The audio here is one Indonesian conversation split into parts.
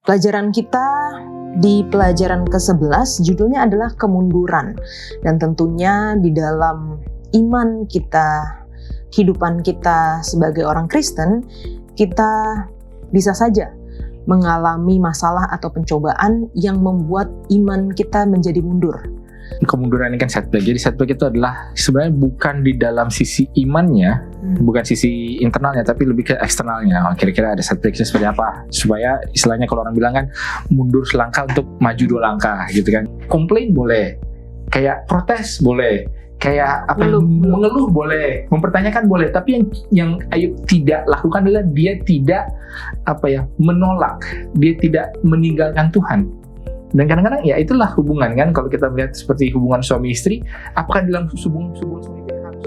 Pelajaran kita di pelajaran ke-11 judulnya adalah kemunduran. Dan tentunya di dalam iman kita, kehidupan kita sebagai orang Kristen, kita bisa saja mengalami masalah atau pencobaan yang membuat iman kita menjadi mundur. Kemunduran ini kan setback. Jadi setback itu adalah sebenarnya bukan di dalam sisi imannya, bukan sisi internalnya, tapi lebih ke eksternalnya. Kira-kira ada setbacknya seperti apa? Supaya istilahnya kalau orang bilang kan mundur selangkah untuk maju 2 langkah gitu kan. Komplain boleh, kayak protes boleh, kayak mengeluh boleh, mempertanyakan boleh. Tapi yang Ayub tidak lakukan adalah dia tidak menolak, dia tidak meninggalkan Tuhan. Dan kadang-kadang ya itulah hubungan kan, kalau kita melihat seperti hubungan suami istri, apakah dalam hubungan suami istri harus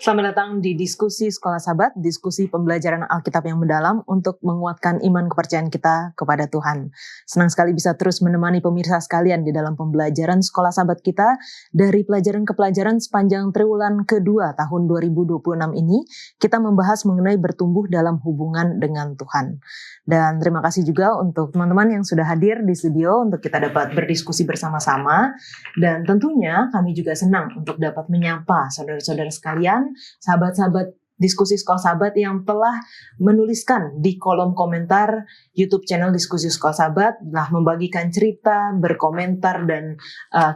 Selamat datang di Diskusi Sekolah Sahabat, diskusi pembelajaran Alkitab yang mendalam untuk menguatkan iman kepercayaan kita kepada Tuhan. Senang sekali bisa terus menemani pemirsa sekalian di dalam pembelajaran Sekolah Sahabat kita dari pelajaran ke pelajaran sepanjang triwulan kedua tahun 2026 ini. Kita membahas mengenai bertumbuh dalam hubungan dengan Tuhan. Dan terima kasih juga untuk teman-teman yang sudah hadir di studio untuk kita dapat berdiskusi bersama-sama. Dan tentunya kami juga senang untuk dapat menyapa saudara-saudara sekalian, sahabat-sahabat Diskusi Sekolah Sahabat yang telah menuliskan di kolom komentar YouTube channel Diskusi Sekolah Sahabat, telah membagikan cerita, berkomentar, dan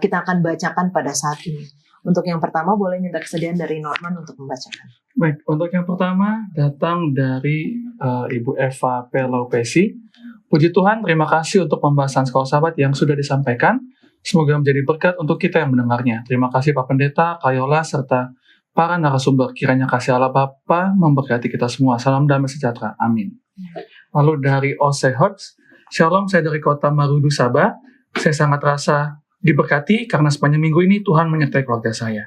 kita akan bacakan pada saat ini. Untuk yang pertama, boleh minta kesediaan dari Norman untuk membacakan. Baik, untuk yang pertama datang dari Ibu Eva Pelopesi. Puji Tuhan, terima kasih untuk pembahasan Sekolah Sahabat yang sudah disampaikan. Semoga menjadi berkat untuk kita yang mendengarnya. Terima kasih Pak Pendeta, Kayola, serta para narasumber. Kiranya kasih Allah Bapa memberkati kita semua. Salam damai sejahtera. Amin. Lalu dari Ose Hots, Shalom, saya dari kota Marudu, Sabah. Saya sangat rasa diberkati karena sepanjang minggu ini Tuhan menyertai keluarga saya.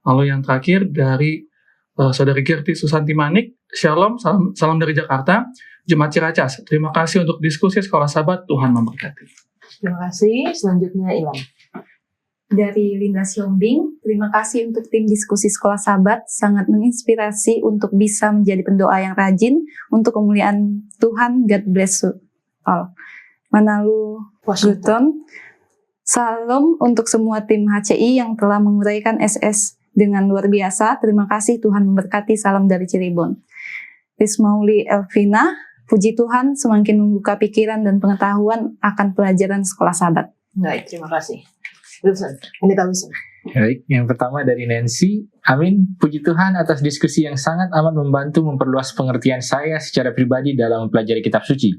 Lalu yang terakhir dari Saudari Girti Susanti Manik, Shalom, salam dari Jakarta, Jemaat Ciracas. Terima kasih untuk diskusi Sekolah Sahabat, Tuhan memberkati. Terima kasih. Selanjutnya Ilan. Dari Linda Siombing, terima kasih untuk tim diskusi Sekolah Sahabat, sangat menginspirasi untuk bisa menjadi pendoa yang rajin untuk kemuliaan Tuhan. God bless you all. Manalu Washington. Salam untuk semua tim HCI yang telah menguraikan SS dengan luar biasa. Terima kasih, Tuhan memberkati. Salam dari Cirebon. Rismauli Elvina, puji Tuhan semakin membuka pikiran dan pengetahuan akan pelajaran Sekolah Sahabat. Baik, terima kasih. Wilson, Pendeta Wilson. Baik, yang pertama dari Nancy. Amin, puji Tuhan atas diskusi yang sangat amat membantu memperluas pengertian saya secara pribadi dalam mempelajari kitab suci.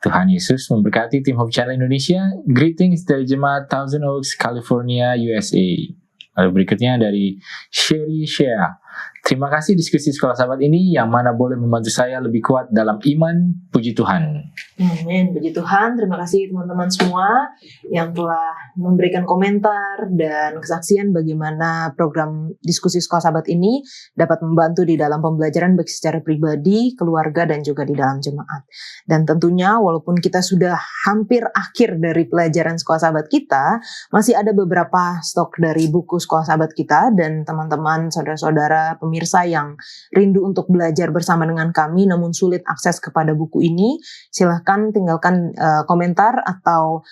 Tuhan Yesus memberkati tim Hope Channel Indonesia. Greetings dari Jemaat Thousand Oaks, California, USA. Lalu berikutnya dari Sherry Shea. Terima kasih diskusi Sekolah Sahabat ini yang mana boleh membantu saya lebih kuat dalam iman. Puji Tuhan. Amin, puji Tuhan. Terima kasih teman-teman semua yang telah memberikan komentar dan kesaksian bagaimana program Diskusi Sekolah Sahabat ini dapat membantu di dalam pembelajaran baik secara pribadi, keluarga, dan juga di dalam jemaat. Dan tentunya walaupun kita sudah hampir akhir dari pelajaran Sekolah Sahabat kita, masih ada beberapa stok dari buku Sekolah Sahabat kita, dan teman-teman, saudara-saudara, pemirsa yang rindu untuk belajar bersama dengan kami namun sulit akses kepada buku ini, silahkan tinggalkan komentar atau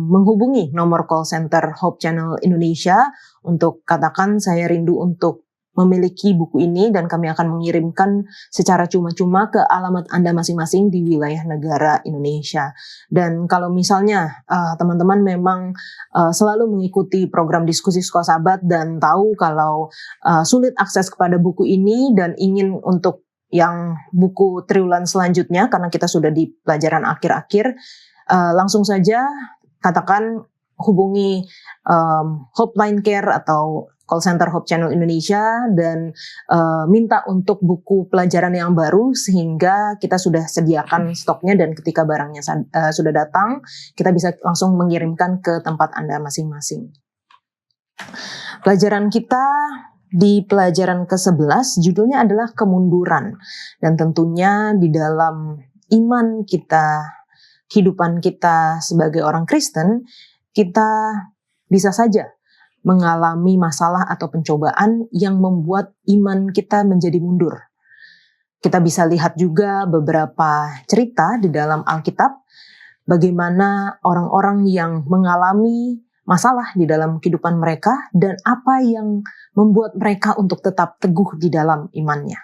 menghubungi nomor call center Hope Channel Indonesia untuk katakan saya rindu untuk memiliki buku ini, dan kami akan mengirimkan secara cuma-cuma ke alamat Anda masing-masing di wilayah negara Indonesia. Dan kalau misalnya teman-teman memang selalu mengikuti program Diskusi Sekolah Sahabat dan tahu kalau sulit akses kepada buku ini dan ingin untuk yang buku triwulan selanjutnya karena kita sudah di pelajaran akhir-akhir, langsung saja katakan hubungi Hope Line Care atau call center Hope Channel Indonesia dan minta untuk buku pelajaran yang baru sehingga kita sudah sediakan stoknya dan ketika barangnya sudah datang kita bisa langsung mengirimkan ke tempat Anda masing-masing. Pelajaran kita di pelajaran ke-11 judulnya adalah kemunduran dan tentunya di dalam iman kita, kehidupan kita sebagai orang Kristen, kita bisa saja mengalami masalah atau pencobaan yang membuat iman kita menjadi mundur. Kita bisa lihat juga beberapa cerita di dalam Alkitab, bagaimana orang-orang yang mengalami masalah di dalam kehidupan mereka dan apa yang membuat mereka untuk tetap teguh di dalam imannya.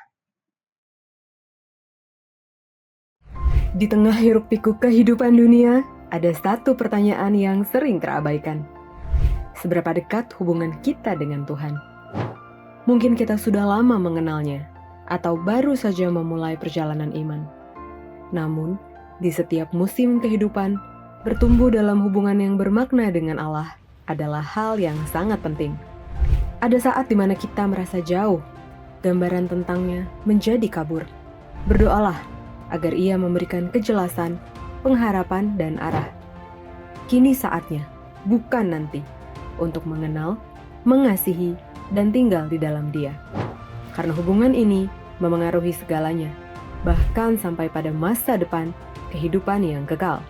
Di tengah hiruk-pikuk kehidupan dunia, ada satu pertanyaan yang sering terabaikan. Seberapa dekat hubungan kita dengan Tuhan? Mungkin kita sudah lama mengenalnya, atau baru saja memulai perjalanan iman. Namun, di setiap musim kehidupan, bertumbuh dalam hubungan yang bermakna dengan Allah adalah hal yang sangat penting. Ada saat di mana kita merasa jauh, gambaran tentangnya menjadi kabur. Berdoalah agar Ia memberikan kejelasan, pengharapan, dan arah. Kini saatnya, bukan nanti, untuk mengenal, mengasihi, dan tinggal di dalam Dia. Karena hubungan ini memengaruhi segalanya, bahkan sampai pada masa depan kehidupan yang kekal.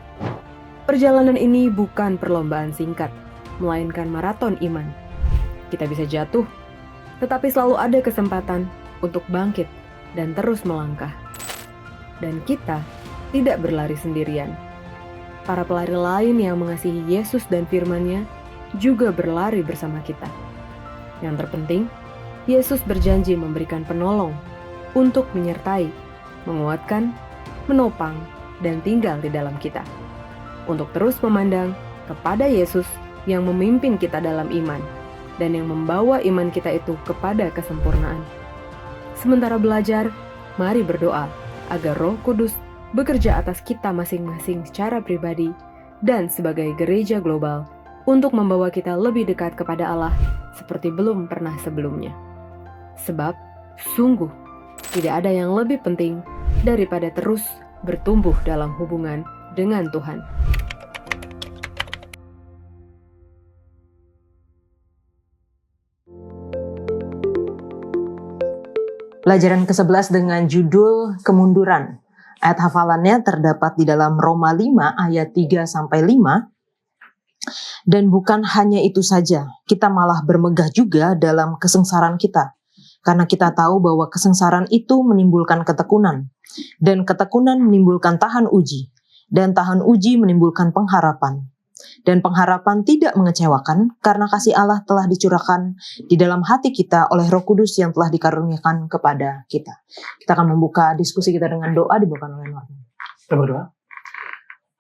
Perjalanan ini bukan perlombaan singkat, melainkan maraton iman. Kita bisa jatuh, tetapi selalu ada kesempatan untuk bangkit dan terus melangkah. Dan kita tidak berlari sendirian. Para pelari lain yang mengasihi Yesus dan firman-Nya juga berlari bersama kita. Yang terpenting, Yesus berjanji memberikan penolong untuk menyertai, menguatkan, menopang, dan tinggal di dalam kita. Untuk terus memandang kepada Yesus yang memimpin kita dalam iman dan yang membawa iman kita itu kepada kesempurnaan. Sementara belajar, mari berdoa agar Roh Kudus bekerja atas kita masing-masing secara pribadi dan sebagai gereja global untuk membawa kita lebih dekat kepada Allah seperti belum pernah sebelumnya. Sebab, sungguh, tidak ada yang lebih penting daripada terus bertumbuh dalam hubungan dengan Tuhan. Pelajaran ke-11 dengan judul kemunduran. Ayat hafalannya terdapat di dalam Roma 5 ayat 3-5. Dan bukan hanya itu saja, kita malah bermegah juga dalam kesengsaraan kita. Karena kita tahu bahwa kesengsaraan itu menimbulkan ketekunan. Dan ketekunan menimbulkan tahan uji. Dan tahan uji menimbulkan pengharapan. Dan pengharapan tidak mengecewakan karena kasih Allah telah dicurahkan di dalam hati kita oleh Roh Kudus yang telah dikaruniakan kepada kita. Kita akan membuka diskusi kita dengan doa dibawakan oleh Norman. Kita berdoa.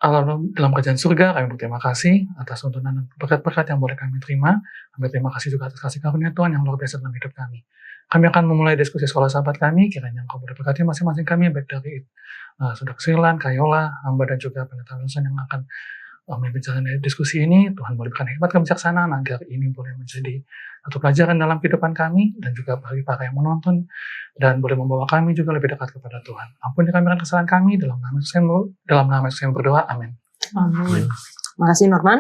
Allah dalam kerajaan surga, kami berterima kasih atas tuntunan dan berkat-berkat yang boleh kami terima. Kami terima kasih juga atas kasih karunia Tuhan yang luar biasa dalam hidup kami. Kami akan memulai diskusi sekolah sahabat kami, kiranya Engkau boleh berkati masing-masing kami, baik dari Saudara Silan, Kayola, hamba dan juga pendeta Wilson yang akan memimpin jalan dari diskusi ini. Tuhan boleh berikan hikmat kebijaksanaan agar ini boleh menjadi satu pelajaran dalam kehidupan kami dan juga bagi para yang menonton dan boleh membawa kami juga lebih dekat kepada Tuhan. Ampuni kami akan kesalahan kami dalam nama Yesus kami berdoa. Amin. Amin. Makasih Norman.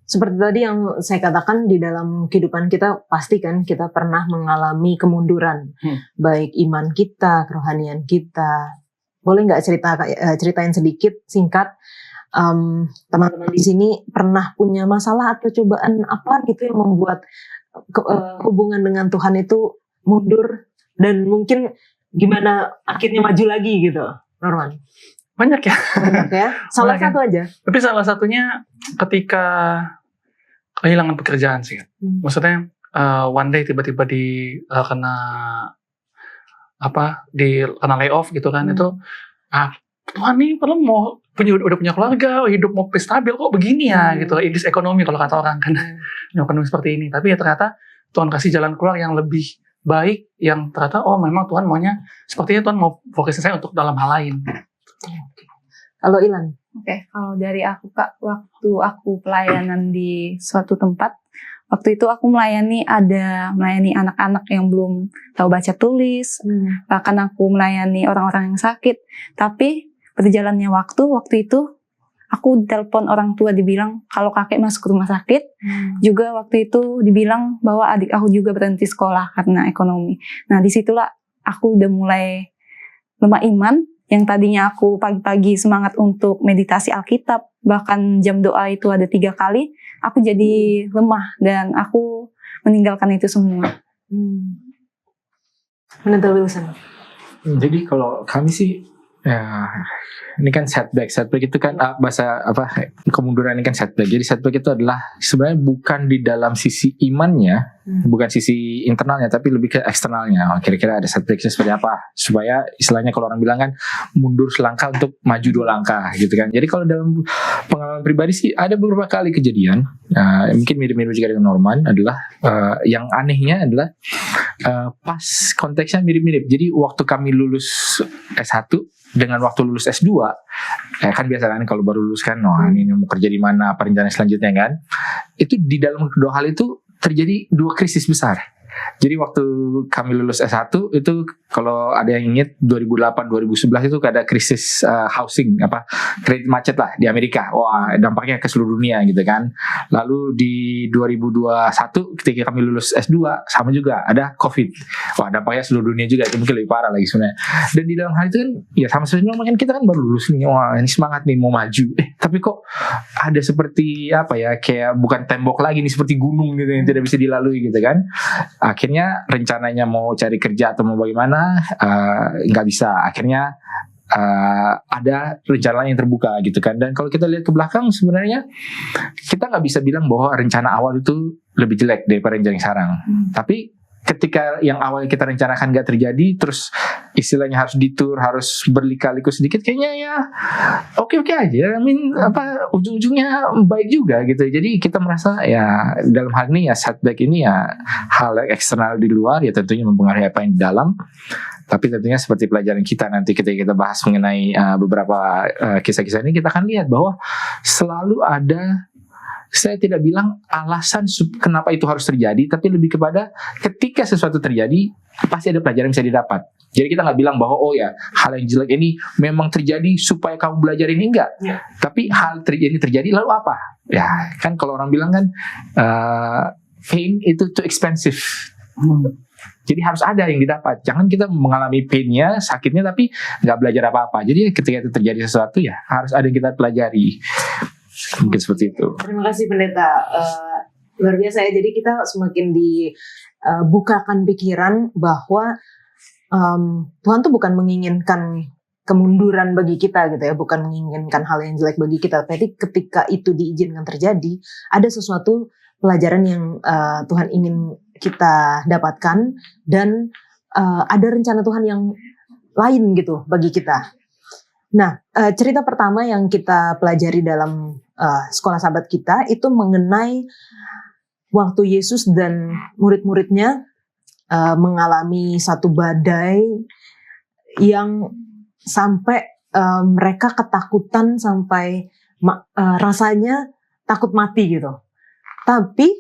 Seperti tadi yang saya katakan, di dalam kehidupan kita pasti kan kita pernah mengalami kemunduran, baik iman kita, kerohanian kita. Boleh nggak ceritain sedikit singkat, teman-teman di sini pernah punya masalah atau cobaan apa gitu yang membuat hubungan dengan Tuhan itu mundur dan mungkin gimana akhirnya maju lagi gitu, Norman? Banyak ya. Banyak ya. Salah Banyak. Satu aja. Tapi salah satunya ketika kehilangan pekerjaan sih. Maksudnya one day tiba-tiba kena layoff gitu kan. Itu Tuhan nih padahal udah punya keluarga, hidup mau stabil kok begini ya gitu. Indis ekonomi kalau kata orang kan. Ekonomi seperti ini. Tapi ya ternyata Tuhan kasih jalan keluar yang lebih baik, yang ternyata memang Tuhan maunya sepertinya Tuhan mau fokusin saya untuk dalam hal lain. Kalau Ilan? Oke, kalau dari aku Kak, waktu aku pelayanan di suatu tempat, Waktu itu aku melayani anak-anak yang belum tahu baca tulis, bahkan aku melayani orang-orang yang sakit. Tapi berjalannya waktu itu aku telepon orang tua dibilang kalau kakek masuk ke rumah sakit. Juga waktu itu dibilang bahwa adik aku juga berhenti sekolah karena ekonomi. Nah disitulah aku udah mulai lemah iman. Yang tadinya aku pagi-pagi semangat untuk meditasi Alkitab, bahkan jam doa itu ada 3 kali, aku jadi lemah dan aku meninggalkan itu semua. Pendeta Wilson. Jadi kalau kami sih ya, ini kan setback itu kan bahasa kemunduran ini kan setback. Jadi setback itu adalah sebenarnya bukan di dalam sisi imannya, bukan sisi internalnya, tapi lebih ke eksternalnya. Kira-kira ada setbacknya seperti apa? Supaya istilahnya kalau orang bilang kan mundur selangkah untuk maju 2 langkah gitu kan. Jadi kalau dalam pengalaman pribadi sih ada beberapa kali kejadian, mungkin mirip-mirip juga dengan Norman, adalah yang anehnya adalah pas konteksnya mirip-mirip. Jadi waktu kami lulus S1 dengan waktu lulus S2, kan biasa kan kalau baru lulus kan, ini mau kerja di mana, apa rencana selanjutnya kan, itu di dalam kedua hal itu terjadi 2 krisis besar. Jadi waktu kami lulus S1 itu, kalau ada yang ingat 2008-2011 itu ada krisis housing, kredit macet lah di Amerika. Wah, dampaknya ke seluruh dunia gitu kan. Lalu di 2021 ketika kami lulus S2 sama juga ada COVID. Wah, dampaknya seluruh dunia juga, itu mungkin lebih parah lagi sebenarnya. Dan di dalam hal itu kan ya sama seperti kan kita kan baru lulus nih. Wah, ini semangat nih mau maju. Tapi kok ada seperti kayak bukan tembok lagi nih, seperti gunung gitu yang tidak bisa dilalui gitu kan. Akhirnya rencananya mau cari kerja atau mau bagaimana nggak bisa. Akhirnya ada rencana yang terbuka gitu kan. Dan kalau kita lihat ke belakang sebenarnya kita nggak bisa bilang bahwa rencana awal itu lebih jelek daripada rencana yang sekarang. Tapi ketika yang awal kita rencanakan gak terjadi, terus istilahnya harus ditur, harus berlika-liku sedikit, kayaknya ya oke-oke aja. Ujung-ujungnya baik juga gitu. Jadi kita merasa ya dalam hal ini ya setback ini ya hal eksternal di luar, ya tentunya mempengaruhi apa yang di dalam. Tapi tentunya seperti pelajaran kita nanti ketika kita bahas mengenai beberapa kisah-kisah ini, kita akan lihat bahwa selalu ada, saya tidak bilang alasan kenapa itu harus terjadi, tapi lebih kepada ketika sesuatu terjadi pasti ada pelajaran yang bisa didapat. Jadi kita nggak bilang bahwa hal yang jelek ini memang terjadi supaya kamu belajar ini, enggak. Tapi hal ini terjadi lalu apa? Ya kan kalau orang bilang kan pain itu too expensive. Jadi harus ada yang didapat. Jangan kita mengalami painnya, sakitnya, tapi nggak belajar apa-apa. Jadi ketika itu terjadi sesuatu ya harus ada yang kita pelajari. Mungkin seperti itu. Terima kasih pendeta, luar biasa ya. Jadi kita semakin dibukakan pikiran bahwa Tuhan tuh bukan menginginkan kemunduran bagi kita gitu ya, bukan menginginkan hal yang jelek bagi kita. Tapi ketika itu diizinkan terjadi, ada sesuatu pelajaran yang Tuhan ingin kita dapatkan, dan ada rencana Tuhan yang lain gitu bagi kita. Nah, cerita pertama yang kita pelajari dalam sekolah sahabat kita itu mengenai waktu Yesus dan murid-muridnya mengalami satu badai yang sampai mereka ketakutan sampai rasanya takut mati gitu. Tapi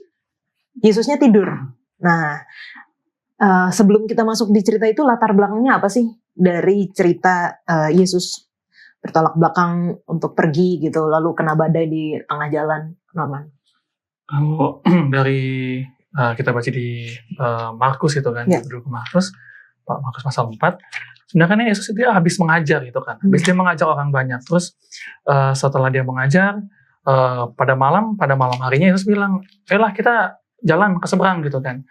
Yesusnya tidur. Nah, sebelum kita masuk di cerita itu, latar belakangnya apa sih dari cerita Yesus bertolak belakang untuk pergi gitu, lalu kena badai di tengah jalan, Norman? Kalau dari kita baca di Markus itu kan, di buku Markus pasal 4, sebenarnya Yesus itu habis mengajar gitu kan, habis dia mengajar orang banyak, terus setelah dia mengajar, pada malam harinya Yesus bilang, ayolah kita jalan ke seberang gitu kan.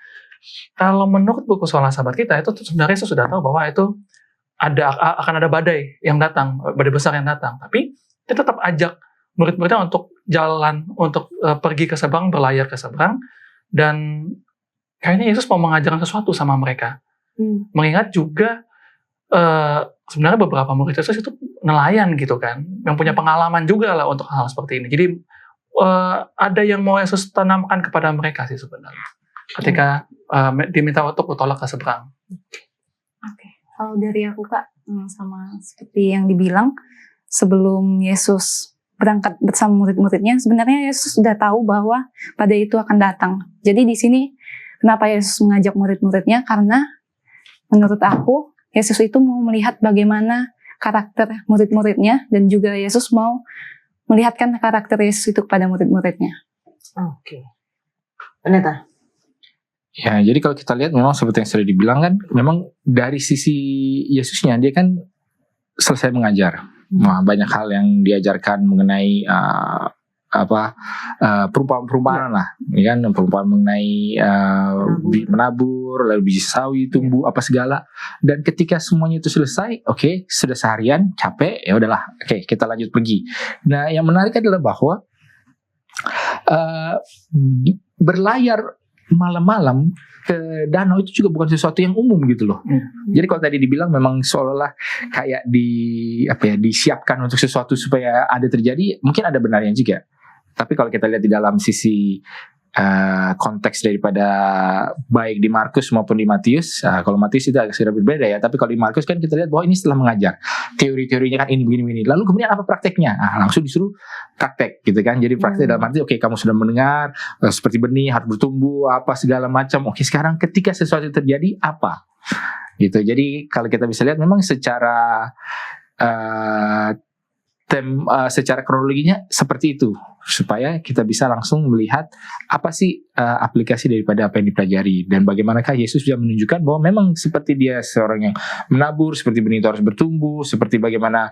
Kalau menurut buku Sekolah Sahabat kita itu sebenarnya Yesus sudah tahu bahwa itu akan ada badai yang datang, badai besar yang datang, tapi dia tetap ajak murid-muridnya untuk jalan, untuk pergi ke seberang, berlayar ke seberang, dan kayaknya Yesus mau mengajarkan sesuatu sama mereka. Mengingat juga sebenarnya beberapa murid Yesus itu nelayan gitu kan, yang punya pengalaman juga lah untuk hal seperti ini. Jadi ada yang mau Yesus tanamkan kepada mereka sih sebenarnya ketika diminta untuk bertolak ke seberang. Oke. Kalau dari aku Kak, sama seperti yang dibilang, sebelum Yesus berangkat bersama murid-muridnya, sebenarnya Yesus sudah tahu bahwa badai itu akan datang. Jadi di sini kenapa Yesus mengajak murid-muridnya? Karena menurut aku Yesus itu mau melihat bagaimana karakter murid-muridnya, dan juga Yesus mau melihatkan karakter Yesus itu kepada murid-muridnya. Oke. Pendeta. Ya, jadi kalau kita lihat memang seperti yang sudah dibilang kan, memang dari sisi Yesusnya dia kan selesai mengajar. Nah, banyak hal yang diajarkan mengenai perumpamaan lah, ya kan, perumpamaan mengenai menabur, lalu biji sawi tumbuh apa segala. Dan ketika semuanya itu selesai, oke, sudah seharian capek, ya udahlah, oke, kita lanjut pergi. Nah, yang menarik adalah bahwa berlayar malam-malam ke danau itu juga bukan sesuatu yang umum gitu loh. Jadi kalau tadi dibilang memang seolah-olah kayak disiapkan untuk sesuatu supaya ada terjadi, mungkin ada benarnya juga. Tapi kalau kita lihat di dalam sisi konteks daripada baik di Markus maupun di Matius, kalau Matius itu agak sedikit berbeda ya, tapi kalau di Markus kan kita lihat bahwa ini setelah mengajar, teori-teorinya kan ini begini-begini, lalu kemudian apa prakteknya? Langsung disuruh praktek gitu kan. Jadi praktek dalam arti oke, kamu sudah mendengar seperti benih harus bertumbuh apa segala macam. Oke, sekarang ketika sesuatu terjadi apa? Gitu. Jadi kalau kita bisa lihat memang secara secara kronologinya seperti itu, supaya kita bisa langsung melihat apa sih aplikasi daripada apa yang dipelajari, dan bagaimanakah Yesus sudah menunjukkan bahwa memang seperti dia seorang yang menabur, seperti benih itu harus bertumbuh, seperti bagaimana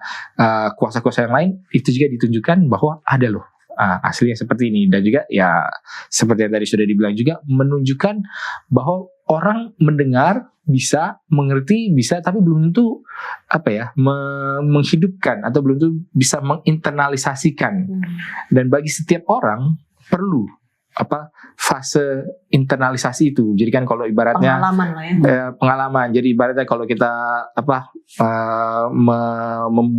kuasa-kuasa yang lain itu juga ditunjukkan bahwa ada loh aslinya seperti ini. Dan juga ya seperti yang tadi sudah dibilang juga, menunjukkan bahwa orang mendengar bisa, mengerti bisa, tapi belum tentu menghidupkan atau belum tentu bisa menginternalisasikan. Dan bagi setiap orang perlu fase internalisasi itu. Jadi kan kalau ibaratnya Pengalaman lah ya. Pengalaman. Jadi ibaratnya kalau kita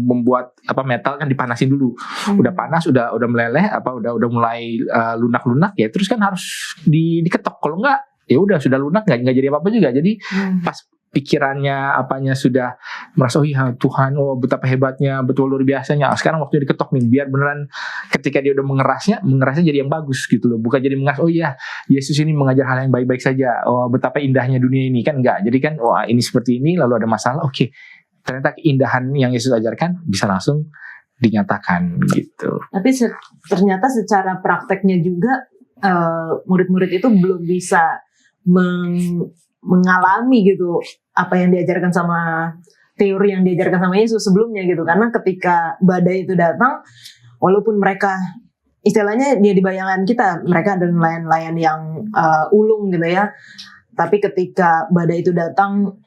membuat metal kan dipanasin dulu. Udah panas, udah meleleh, udah mulai lunak-lunak ya, terus kan harus diketok. Kalau enggak ya udah sudah lunak, nggak jadi apa-apa juga. Jadi pas pikirannya sudah merasa Tuhan, betapa hebatnya, betul luar biasanya, sekarang waktunya diketok nih, biar beneran ketika dia udah mengerasnya jadi yang bagus gitu loh, bukan jadi mengeras Yesus ini mengajar hal yang baik-baik saja, betapa indahnya dunia ini, kan enggak. Jadi kan ini seperti ini, lalu ada masalah, oke, ternyata keindahan yang Yesus ajarkan bisa langsung dinyatakan gitu. Tapi ternyata secara prakteknya juga murid-murid itu belum bisa mengalami gitu apa yang diajarkan sama teori yang diajarkan sama Yesus sebelumnya gitu. Karena ketika badai itu datang, walaupun mereka istilahnya dia di bayangan kita, mereka ada nelayan-nelayan yang ulung gitu ya, tapi ketika badai itu datang,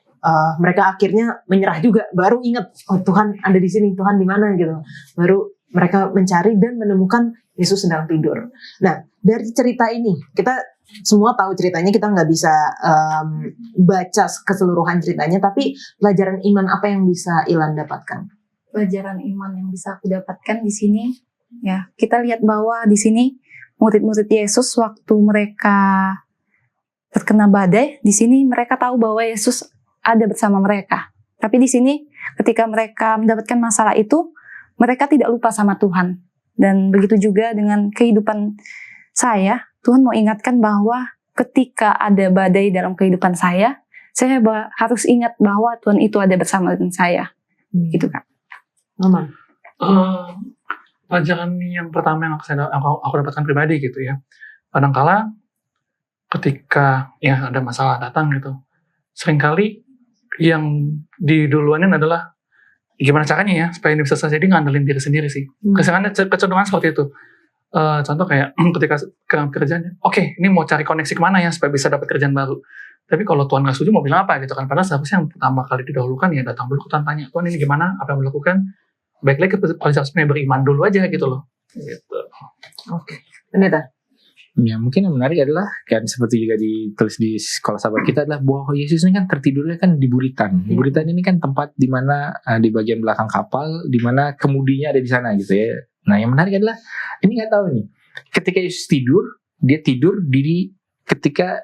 mereka akhirnya menyerah juga, baru ingat Tuhan ada di sini, Tuhan di mana gitu, baru mereka mencari dan menemukan Yesus sedang tidur. Nah, dari cerita ini kita semua tahu ceritanya, kita nggak bisa baca keseluruhan ceritanya, tapi pelajaran iman apa yang bisa Ilan dapatkan? Pelajaran iman yang bisa aku dapatkan di sini, ya kita lihat bahwa di sini murid-murid Yesus waktu mereka terkena badai, di sini mereka tahu bahwa Yesus ada bersama mereka. Tapi di sini ketika mereka mendapatkan masalah itu, mereka tidak lupa sama Tuhan. Dan begitu juga dengan kehidupan saya, Tuhan mau ingatkan bahwa ketika ada badai dalam kehidupan saya harus ingat bahwa Tuhan itu ada bersama dengan saya. Gitu kan. Aman. Pelajaran yang pertama yang aku dapatkan pribadi gitu ya. Kadangkala ketika ya ada masalah datang gitu, seringkali yang diduluanin adalah gimana caranya ya supaya ini bisa selesai, dia ngandelin diri sendiri sih. Kecenderungan seperti itu. Contoh kayak ketika kerjaan, oke, ini mau cari koneksi kemana ya supaya bisa dapat kerjaan baru. Tapi kalau Tuhan nggak setuju mau bilang apa gitu kan? Padahal seharusnya yang pertama kali didahulukan ya datang dulu ke Tuhan, tanya Tuhan ini gimana, apa yang dilakukan. Baik lagi seharusnya beriman dulu aja gitu loh. Gitu. Oke. Pendeta. Ya mungkin yang menarik adalah kan seperti juga ditulis di sekolah sahabat kita adalah bahwa Yesus ini kan tertidurnya kan di buritan. Buritan ini kan tempat di mana di bagian belakang kapal, di mana kemudinya ada di sana gitu ya. Nah yang menarik adalah ini nggak tahu nih, ketika Yesus tidur, dia tidur ketika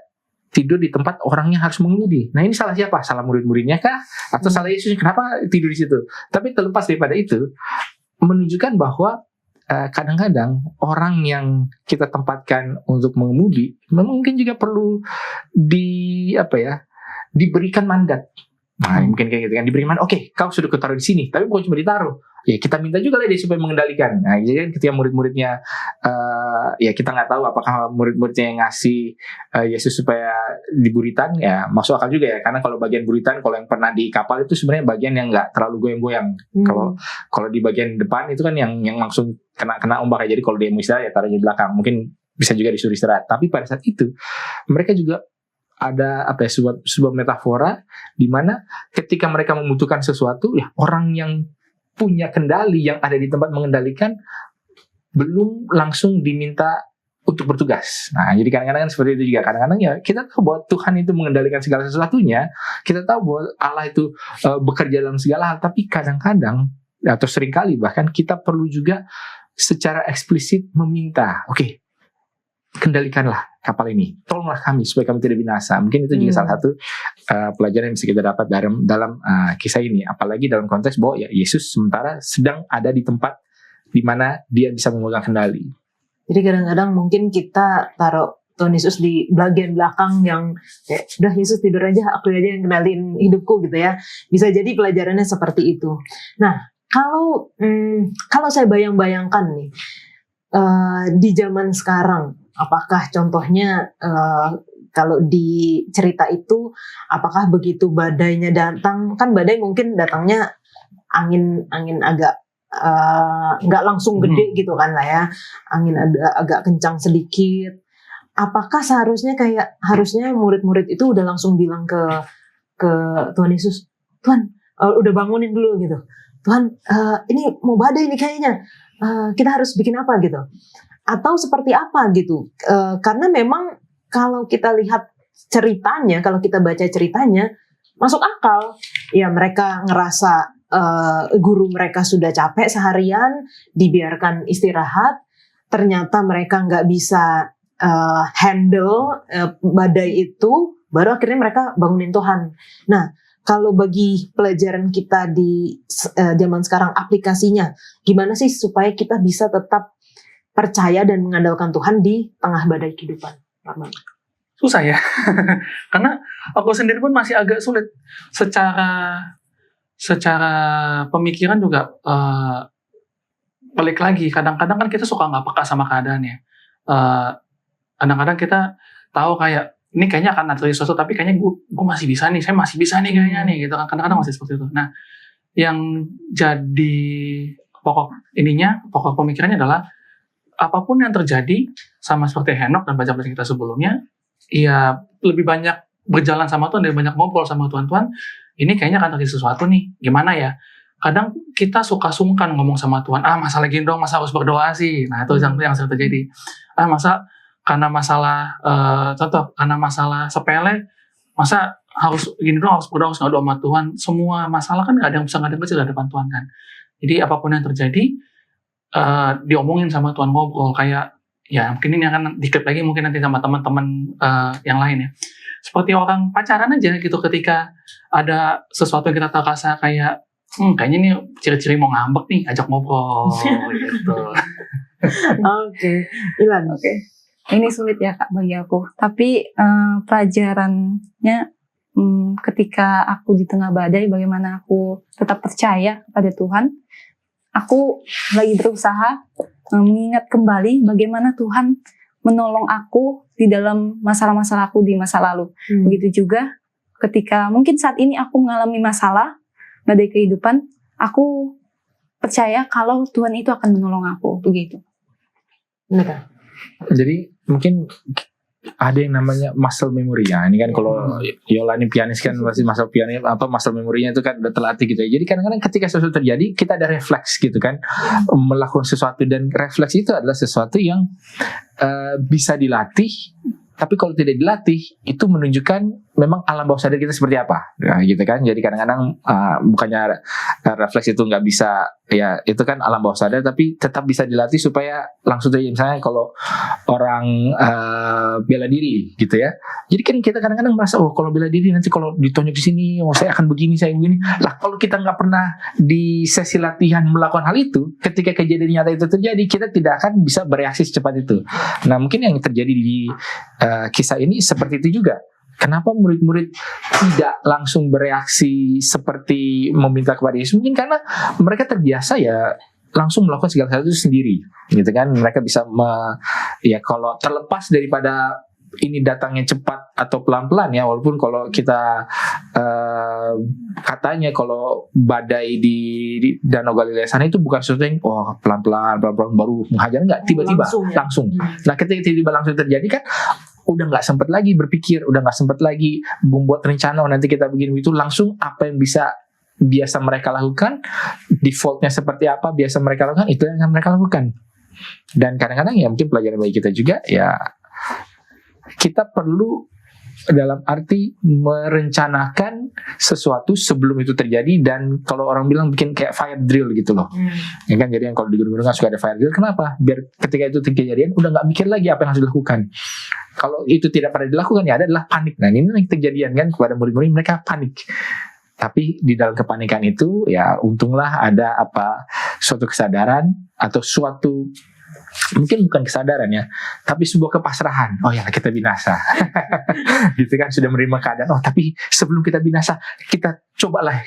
tidur di tempat orangnya harus mengemudi. Nah ini salah siapa? Salah murid-muridnya kah? Atau salah Yesus? Kenapa tidur di situ? Tapi terlepas daripada itu, menunjukkan bahwa kadang-kadang orang yang kita tempatkan untuk mengemudi mungkin juga perlu diberikan mandat. Nah, mungkin kayak gitu kan, diberi mandat. Oke, kau sudah ketaruh di sini, tapi bukan cuma ditaruh. Ya kita minta juga lah dia supaya mengendalikan. Nah, jadi kan ketika murid-muridnya, ya kita nggak tahu apakah murid-muridnya yang ngasih Yesus supaya di buritan, ya masuk akal juga ya. Karena kalau bagian buritan, kalau yang pernah di kapal itu sebenarnya bagian yang nggak terlalu goyang-goyang. Kalau di bagian depan itu kan yang langsung kena ombak ya. Jadi kalau dia mau istirahat ya taruh di belakang. Mungkin bisa juga disuruh istirahat. Tapi pada saat itu mereka juga ada sebuah metafora di mana ketika mereka membutuhkan sesuatu, ya orang yang punya kendali, yang ada di tempat mengendalikan, belum langsung diminta untuk bertugas. Nah, jadi kadang-kadang kan seperti itu juga. Kadang-kadang ya kita tahu bahwa Tuhan itu mengendalikan segala sesuatunya. Kita tahu bahwa Allah itu bekerja dalam segala hal. Tapi kadang-kadang atau seringkali bahkan kita perlu juga secara eksplisit meminta, oke, kendalikanlah kapal ini, tolonglah kami supaya kami tidak binasa. Mungkin itu juga salah satu pelajaran yang bisa kita dapat dalam kisah ini. Apalagi dalam konteks bahwa ya Yesus sementara sedang ada di tempat di mana dia bisa memegang kendali. Jadi kadang-kadang mungkin kita taruh Tuhan Yesus di bagian belakang yang kayak, udah Yesus tidur aja, aku aja yang kendalin hidupku gitu ya. Bisa jadi pelajarannya seperti itu. Nah, kalau saya bayang-bayangkan nih, di zaman sekarang, apakah contohnya kalau di cerita itu, apakah begitu badainya datang, kan badai mungkin datangnya angin agak nggak langsung gede gitu kan lah ya, angin agak kencang sedikit. Apakah harusnya murid-murid itu udah langsung bilang ke Tuhan Yesus, Tuhan udah bangunin dulu gitu, Tuhan ini mau badai nih kayaknya, kita harus bikin apa gitu, atau seperti apa gitu, karena memang kalau kita lihat ceritanya, kalau kita baca ceritanya masuk akal ya, mereka ngerasa guru mereka sudah capek seharian, dibiarkan istirahat, ternyata mereka nggak bisa handle badai itu, baru akhirnya mereka bangunin Tuhan. Nah, kalau bagi pelajaran kita di zaman sekarang, aplikasinya gimana sih supaya kita bisa tetap percaya dan mengandalkan Tuhan di tengah badai kehidupan? Susah ya, karena aku sendiri pun masih agak sulit secara pemikiran juga. Balik lagi, kadang-kadang kan kita suka nggak peka sama keadaannya. Kadang-kadang kita tahu kayak ini kayaknya akan terjadi sesuatu, tapi kayaknya gue masih bisa nih, saya masih bisa nih kayaknya nih, gitu kan. Kadang-kadang masih seperti itu. Nah, yang jadi pokok pemikirannya adalah apapun yang terjadi, sama seperti Henok dan baca-baca kita sebelumnya, ya lebih banyak berjalan sama Tuhan, lebih banyak ngobrol sama Tuhan, ini kayaknya akan terjadi sesuatu nih, gimana ya? Kadang kita suka sungkan ngomong sama Tuhan, masalah gini dong, masa harus berdoa sih? Nah, itu yang sering terjadi. Karena masalah karena masalah sepele, masa harus gini dong, harus berdoa, harus ngadu sama Tuhan. Semua masalah kan gak ada yang bisa ngadu kecil di depan Tuhan kan. Jadi apapun yang terjadi, diomongin sama Tuhan, ngobrol. Kayak, ya mungkin ini akan dikit lagi mungkin nanti sama teman-teman yang lain ya. Seperti orang pacaran aja gitu, ketika ada sesuatu yang kita rasa kayak, kayaknya ini ciri-ciri mau ngambek nih, ajak ngobrol gitu. Oke, Ilan. Oke. Ini sulit ya Kak bagi aku. Tapi pelajarannya ketika aku di tengah badai, bagaimana aku tetap percaya kepada Tuhan. Aku lagi berusaha mengingat kembali bagaimana Tuhan menolong aku di dalam masalah-masalah aku di masa lalu. Begitu juga ketika mungkin saat ini aku mengalami masalah, badai kehidupan, aku percaya kalau Tuhan itu akan menolong aku. Begitu. Benar. Jadi mungkin ada yang namanya muscle memory ya. Ini kan kalau Yola ini pianis kan pasti muscle memorinya itu kan udah terlatih gitu ya. Jadi kadang-kadang ketika sesuatu terjadi kita ada refleks gitu kan, melakukan sesuatu, dan refleks itu adalah sesuatu yang bisa dilatih. Tapi kalau tidak dilatih itu menunjukkan memang alam bawah sadar kita seperti apa, nah, gitu kan. Jadi kadang-kadang bukannya refleks itu nggak bisa, ya itu kan alam bawah sadar, tapi tetap bisa dilatih supaya langsung terjadi. Misalnya kalau orang bela diri gitu ya, jadi kan kita kadang-kadang merasa kalau bela diri nanti kalau ditonjok di sini, saya akan begini, saya begini lah. Kalau kita nggak pernah di sesi latihan melakukan hal itu, ketika kejadian nyata itu terjadi, kita tidak akan bisa bereaksi secepat itu. Nah mungkin yang terjadi di kisah ini seperti itu juga. Kenapa murid-murid tidak langsung bereaksi seperti meminta kepada Yesus? Mungkin karena mereka terbiasa ya langsung melakukan segala sesuatu itu sendiri, gitu kan? Mereka bisa ya kalau terlepas daripada ini datangnya cepat atau pelan-pelan ya, walaupun kalau kita katanya kalau badai di Danau Galilea sana itu bukan sesuatu yang pelan-pelan baru menghajar, enggak, tiba-tiba langsung. Nah ketika tiba-tiba langsung terjadi kan, udah nggak sempat lagi berpikir, udah nggak sempat lagi membuat rencana nanti kita begini itu, langsung apa yang biasa mereka lakukan, defaultnya seperti apa biasa mereka lakukan, itu yang akan mereka lakukan. Dan kadang-kadang ya mungkin pelajaran bagi kita juga ya, kita perlu dalam arti merencanakan sesuatu sebelum itu terjadi. Dan kalau orang bilang bikin kayak fire drill gitu loh, ya kan. Jadi yang kalau di gunung-gunung suka ada fire drill, kenapa? Biar ketika itu kejadian udah nggak mikir lagi apa yang harus dilakukan. Kalau itu tidak pernah dilakukan ya adalah panik. Nah ini yang kejadian kan kepada murid-murid, mereka panik. Tapi di dalam kepanikan itu ya untunglah ada suatu kesadaran atau suatu, mungkin bukan kesadaran ya, tapi sebuah kepasrahan. Oh ya kita binasa, gitu kan, sudah menerima keadaan. Tapi sebelum kita binasa, kita cobalah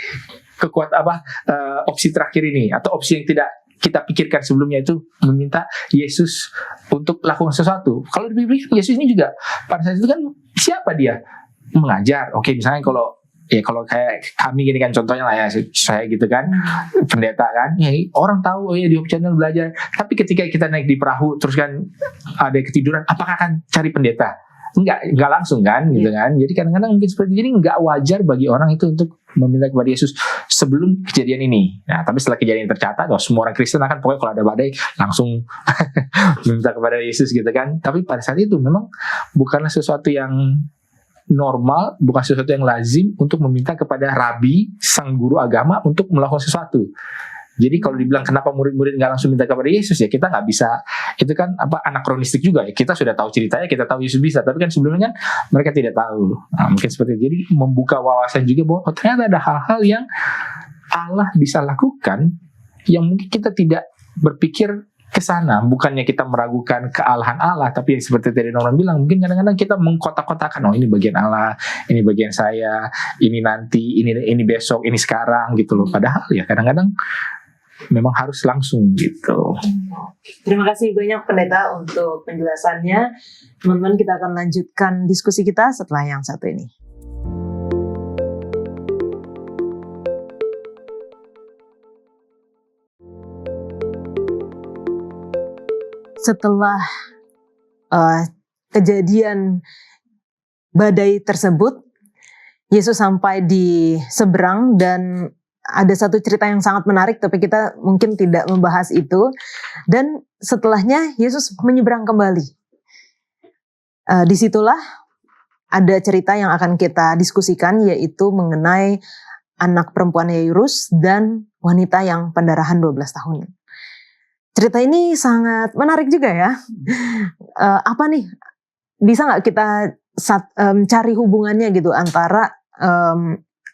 opsi terakhir ini, atau opsi yang tidak kita pikirkan sebelumnya, itu meminta Yesus untuk lakukan sesuatu. Kalau dipikir Yesus ini juga pada saat itu kan siapa dia? Mengajar. Oke, misalnya kalau kayak kami gini kan contohnya lah ya, saya gitu kan, pendeta kan, ya orang tahu di Hope Channel belajar. Tapi ketika kita naik di perahu terus kan ada ketiduran, apakah akan cari pendeta? Enggak langsung kan, gitu kan. Jadi kadang-kadang mungkin seperti ini, enggak wajar bagi orang itu untuk meminta kepada Yesus sebelum kejadian ini. Nah, tapi setelah kejadian tercatat, semua orang Kristen akan pokoknya kalau ada badai langsung meminta kepada Yesus gitu kan. Tapi pada saat itu memang bukanlah sesuatu yang normal, bukan sesuatu yang lazim untuk meminta kepada rabi, sang guru agama, untuk melakukan sesuatu. Jadi kalau dibilang kenapa murid-murid nggak langsung minta kepada Yesus, ya kita nggak bisa. Itu kan anakronistik juga ya. Kita sudah tahu ceritanya, kita tahu Yesus bisa, tapi kan sebelumnya kan mereka tidak tahu. Nah, mungkin seperti itu. Jadi membuka wawasan juga bahwa ternyata ada hal-hal yang Allah bisa lakukan yang mungkin kita tidak berpikir ke sana. Bukannya kita meragukan kealahan Allah, tapi seperti tadi orang bilang, mungkin kadang-kadang kita mengkotak-kotakan, ini bagian Allah, ini bagian saya, ini nanti, ini besok, ini sekarang gitu loh. Padahal ya kadang-kadang memang harus langsung gitu. Terima kasih banyak pendeta untuk penjelasannya. Teman-teman, kita akan lanjutkan diskusi kita setelah yang satu ini. Setelah kejadian badai tersebut, Yesus sampai di seberang dan ada satu cerita yang sangat menarik, tapi kita mungkin tidak membahas itu. Dan setelahnya Yesus menyeberang kembali. Disitulah ada cerita yang akan kita diskusikan, yaitu mengenai anak perempuan Yairus dan wanita yang pendarahan 12 tahun. Cerita ini sangat menarik juga ya. Apa nih, bisa nggak kita cari hubungannya gitu antara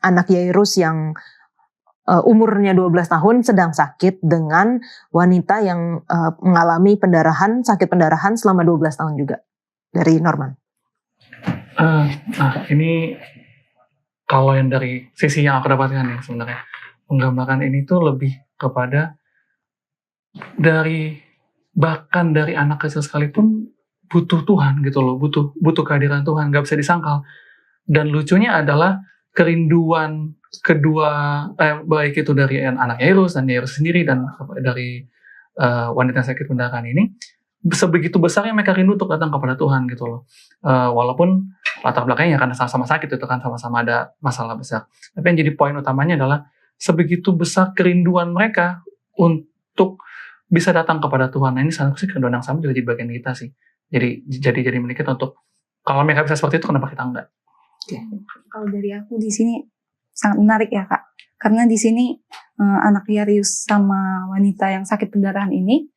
anak Yairus yang umurnya 12 tahun sedang sakit dengan wanita yang mengalami sakit pendarahan selama 12 tahun juga. Dari Norman. Ini kalau yang dari sisi yang aku dapatkan ya, sebenarnya penggambaran ini tuh lebih kepada bahkan dari anak kecil sekalipun butuh Tuhan gitu loh, butuh kehadiran Tuhan, nggak bisa disangkal. Dan lucunya adalah kerinduan kedua, baik itu dari anak Yairus dan Yairus sendiri dan dari wanita sakit pendarahan ini, sebegitu besarnya mereka rindu untuk datang kepada Tuhan gitu loh. Walaupun latar belakangnya karena sama-sama sakit itu kan, sama-sama ada masalah besar. Tapi yang jadi poin utamanya adalah sebegitu besar kerinduan mereka untuk bisa datang kepada Tuhan. Nah ini sih kerinduan yang sama juga jadi bagian kita sih. Jadi milik kita untuk, kalau mereka bisa seperti itu, kenapa kita enggak? Kalau dari aku di sini sangat menarik ya Kak, karena di sini anak Yairus sama wanita yang sakit pendarahan ini,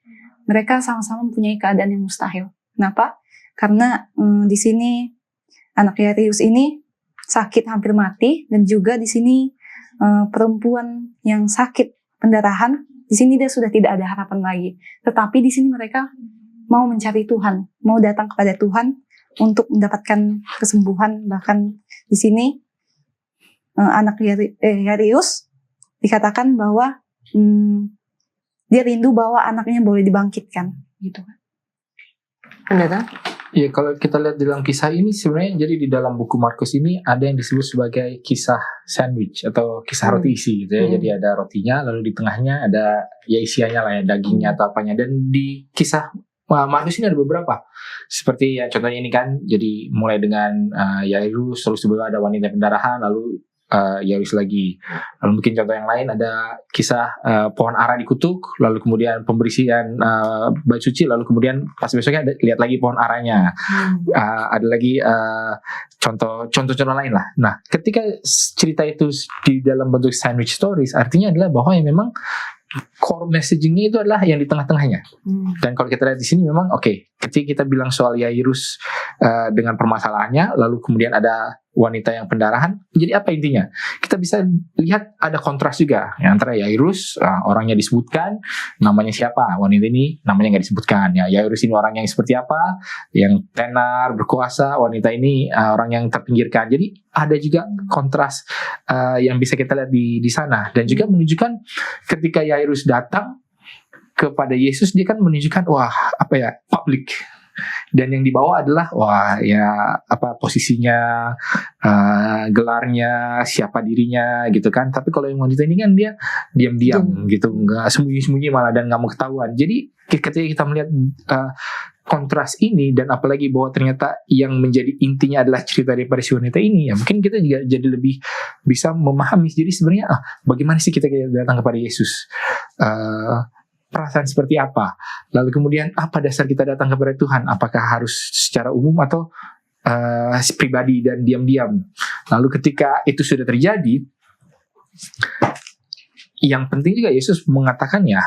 mereka sama-sama mempunyai keadaan yang mustahil. Kenapa? Karena di sini anak Yairus ini sakit hampir mati, dan juga di sini perempuan yang sakit pendarahan, di sini dia sudah tidak ada harapan lagi. Tetapi di sini mereka mau mencari Tuhan, mau datang kepada Tuhan untuk mendapatkan kesembuhan. Bahkan di sini anak Yairus dikatakan bahwa dia rindu bahwa anaknya boleh dibangkitkan, gitu kan. Pendeta? Iya, kalau kita lihat dalam kisah ini sebenarnya, jadi di dalam buku Markus ini ada yang disebut sebagai kisah sandwich atau kisah roti isi gitu ya. Jadi ada rotinya, lalu di tengahnya ada ya isiannya lah ya, dagingnya atau apanya. Dan di kisah Markus ini ada beberapa. Seperti ya contohnya ini kan, jadi mulai dengan Yairus, terus tiba-tiba ada wanita pendarahan, lalu Yairus lagi. Lalu mungkin contoh yang lain ada kisah pohon ara dikutuk, lalu kemudian pembersihan bait suci, lalu kemudian pas besoknya lihat lagi pohon aranya. Ada lagi contoh lain lah. Nah, ketika cerita itu di dalam bentuk sandwich stories, artinya adalah bahwa yang memang core messagingnya itu adalah yang di tengah-tengahnya. Dan kalau kita lihat di sini memang ketika kita bilang soal Yairus dengan permasalahannya, lalu kemudian ada wanita yang pendarahan, jadi apa intinya? Kita bisa lihat ada kontras juga ya, antara Yairus, orangnya disebutkan, namanya siapa, wanita ini namanya nggak disebutkan ya. Yairus ini orang yang seperti apa, yang tenar, berkuasa, wanita ini orang yang terpinggirkan. Jadi ada juga kontras yang bisa kita lihat di sana, dan juga menunjukkan ketika Yairus datang kepada Yesus, dia kan menunjukkan public. Dan yang dibawa adalah posisinya, gelarnya, siapa dirinya gitu kan. Tapi kalau yang wanita ini kan dia diam-diam gitu, nggak sembunyi-sembunyi malah, dan nggak mau ketahuan. Jadi ketika kita melihat kontras ini, dan apalagi bahwa ternyata yang menjadi intinya adalah cerita daripada si wanita ini, ya mungkin kita juga jadi lebih bisa memahami. Jadi sebenarnya bagaimana sih kita datang kepada Yesus, perasaan seperti apa, lalu kemudian apa dasar kita datang kepada Tuhan, apakah harus secara umum atau pribadi dan diam-diam. Lalu ketika itu sudah terjadi, yang penting juga Yesus mengatakan ya,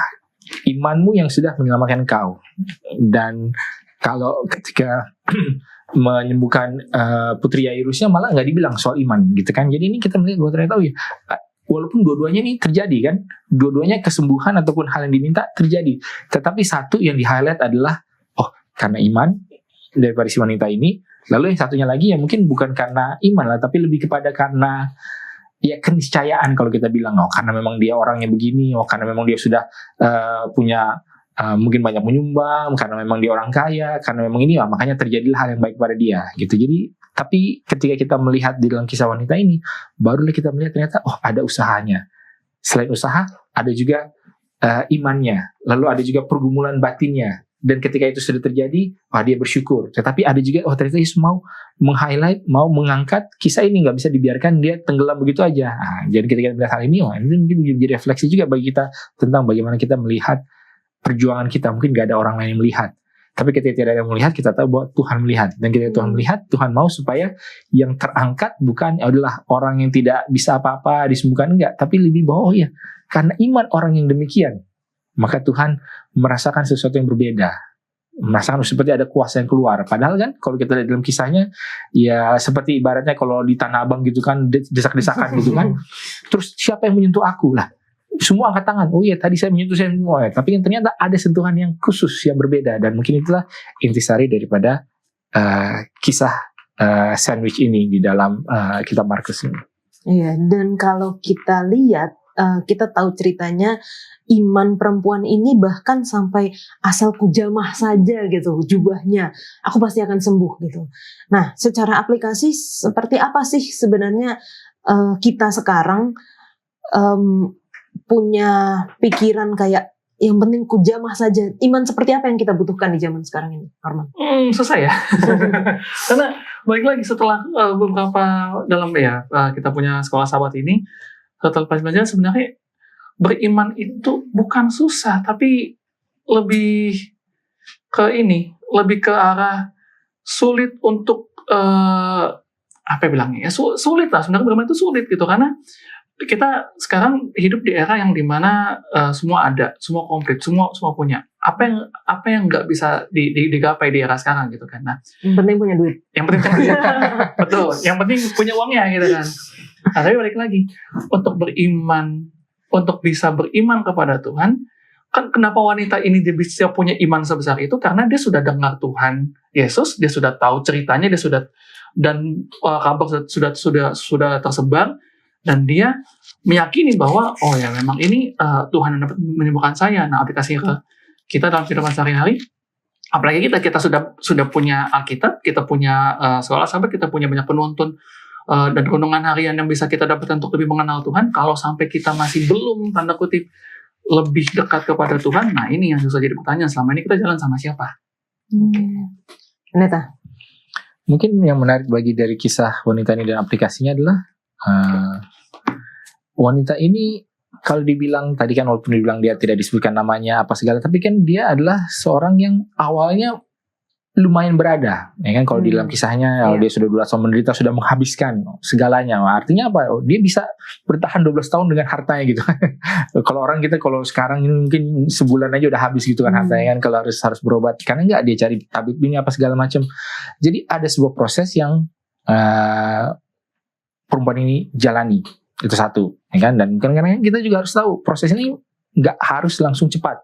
imanmu yang sudah menyelamatkan kau. Dan kalau ketika menyembuhkan putri Yairusnya malah nggak dibilang soal iman gitu kan. Jadi ini kita melihat bahwa ternyata walaupun dua-duanya ini terjadi kan, dua-duanya kesembuhan ataupun hal yang diminta terjadi, tetapi satu yang di-highlight adalah karena iman daripada si wanita ini. Lalu yang satunya lagi mungkin bukan karena iman lah, tapi lebih kepada karena keniscayaan. Kalau kita bilang karena memang dia orangnya begini, karena memang dia sudah punya mungkin banyak menyumbang, karena memang dia orang kaya, karena memang ini makanya terjadilah hal yang baik pada dia gitu. Jadi tapi ketika kita melihat di dalam kisah wanita ini, barulah kita melihat ternyata ada usahanya. Selain usaha, ada juga imannya. Lalu ada juga pergumulan batinnya. Dan ketika itu sudah terjadi, dia bersyukur. Tetapi ada juga, ternyata Yesus mau meng-highlight, mau mengangkat kisah ini, nggak bisa dibiarkan dia tenggelam begitu aja. Jadi ketika kita melihat hal ini, ini mungkin menjadi refleksi juga bagi kita tentang bagaimana kita melihat perjuangan kita. Mungkin nggak ada orang lain yang melihat. Tapi ketika tidak ada yang melihat, kita tahu bahwa Tuhan melihat. Dan ketika Tuhan melihat, Tuhan mau supaya yang terangkat bukan adalah orang yang tidak bisa apa-apa, disembuhkan, enggak. Tapi lebih bahwa karena iman orang yang demikian, maka Tuhan merasakan sesuatu yang berbeda. Merasakan seperti ada kuasa yang keluar. Padahal kan kalau kita lihat dalam kisahnya, seperti ibaratnya kalau di Tanah Abang gitu kan, desak-desakan gitu kan. Terus siapa yang menyentuh aku lah? Semua angkat tangan. Tadi saya menyentuh semua. Tapi yang ternyata ada sentuhan yang khusus, yang berbeda. Dan mungkin itulah intisari daripada kisah sandwich ini di dalam kitab Markus ini. Iya, dan kalau kita lihat, kita tahu ceritanya iman perempuan ini bahkan sampai asal kujamah saja gitu jubahnya, aku pasti akan sembuh gitu. Nah, secara aplikasi seperti apa sih sebenarnya kita sekarang punya pikiran kayak yang penting kujamah saja. Iman seperti apa yang kita butuhkan di zaman sekarang ini, Arman? Selesai ya. Karena balik lagi setelah beberapa dalam kita punya sekolah sahabat ini, setelah pelajaran sebenarnya beriman itu bukan susah, tapi lebih ke arah sulit untuk apa bilangnya ya, sulit lah sebenarnya beriman itu sulit gitu, karena kita sekarang hidup di era yang dimana semua ada, semua komplit, semua punya. Apa yang nggak bisa digapai di era sekarang gitu kan. Nah, Yang penting punya duit. yang penting punya betul, yang penting punya uangnya gitu kan. Nah, tapi balik lagi, untuk bisa beriman kepada Tuhan, kan kenapa wanita ini dia bisa punya iman sebesar itu, karena dia sudah dengar Tuhan Yesus, dia sudah tahu ceritanya, dia sudah, dan kabar sudah tersebar, dan dia meyakini bahwa oh ya memang ini Tuhan yang dapat menyembuhkan saya. Nah, aplikasi kita dalam kehidupan sehari-hari, apalagi kita sudah punya Alkitab, kita punya sekolah sahabat, kita punya banyak penuntun dan renungan harian yang bisa kita dapatkan untuk lebih mengenal Tuhan. Kalau sampai kita masih belum tanda kutip lebih dekat kepada Tuhan, nah ini yang susah jadi pertanyaan, selama ini kita jalan sama siapa? Neta. Mungkin yang menarik bagi dari kisah wanita ini dan aplikasinya adalah wanita ini, kalau dibilang tadi kan, walaupun dibilang dia tidak disebutkan namanya apa segala, tapi kan dia adalah seorang yang awalnya lumayan berada, ya kan? Kalau di dalam kisahnya, dia sudah 12 tahun menderita, sudah menghabiskan segalanya. Artinya apa? Dia bisa bertahan 12 tahun dengan hartanya gitu. Kalau orang kita, kalau sekarang ini mungkin sebulan aja udah habis gitu kan hartanya kan, kalau harus berobat. Karena enggak, dia cari tabib ini apa segala macam. Jadi ada sebuah proses yang perempuan ini jalani. Itu satu, ya kan? Dan kadang-kadang kita juga harus tahu proses ini nggak harus langsung cepat,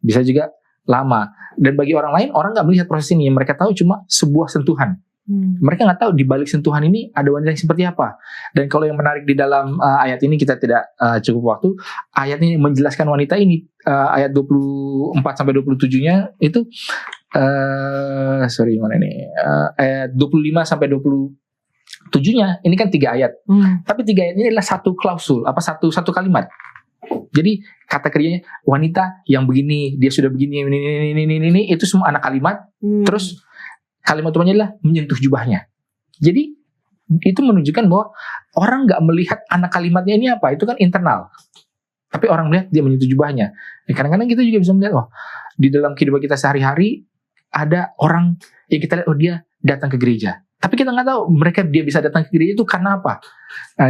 bisa juga lama. Dan bagi orang lain, orang nggak melihat proses ini, mereka tahu cuma sebuah sentuhan. Mereka nggak tahu di balik sentuhan ini ada wanita yang seperti apa. Dan kalau yang menarik di dalam ayat ini, kita tidak cukup waktu. Ayat ini menjelaskan wanita ini, ayat 24 sampai 27-nya itu ayat 25 sampai 27-nya ini kan 3 ayat. Tapi 3 ayat ini adalah satu klausul, satu kalimat. Jadi kata kerjanya wanita yang begini, dia sudah begini, ini itu semua anak kalimat. Terus kalimat utamanya adalah menyentuh jubahnya. Jadi itu menunjukkan bahwa orang nggak melihat anak kalimatnya ini apa, itu kan internal. Tapi orang melihat dia menyentuh jubahnya. Kadang-kadang kita juga bisa melihat, di dalam kehidupan kita sehari-hari ada orang yang kita lihat, dia datang ke gereja. Tapi kita nggak tahu dia bisa datang ke gereja itu karena apa.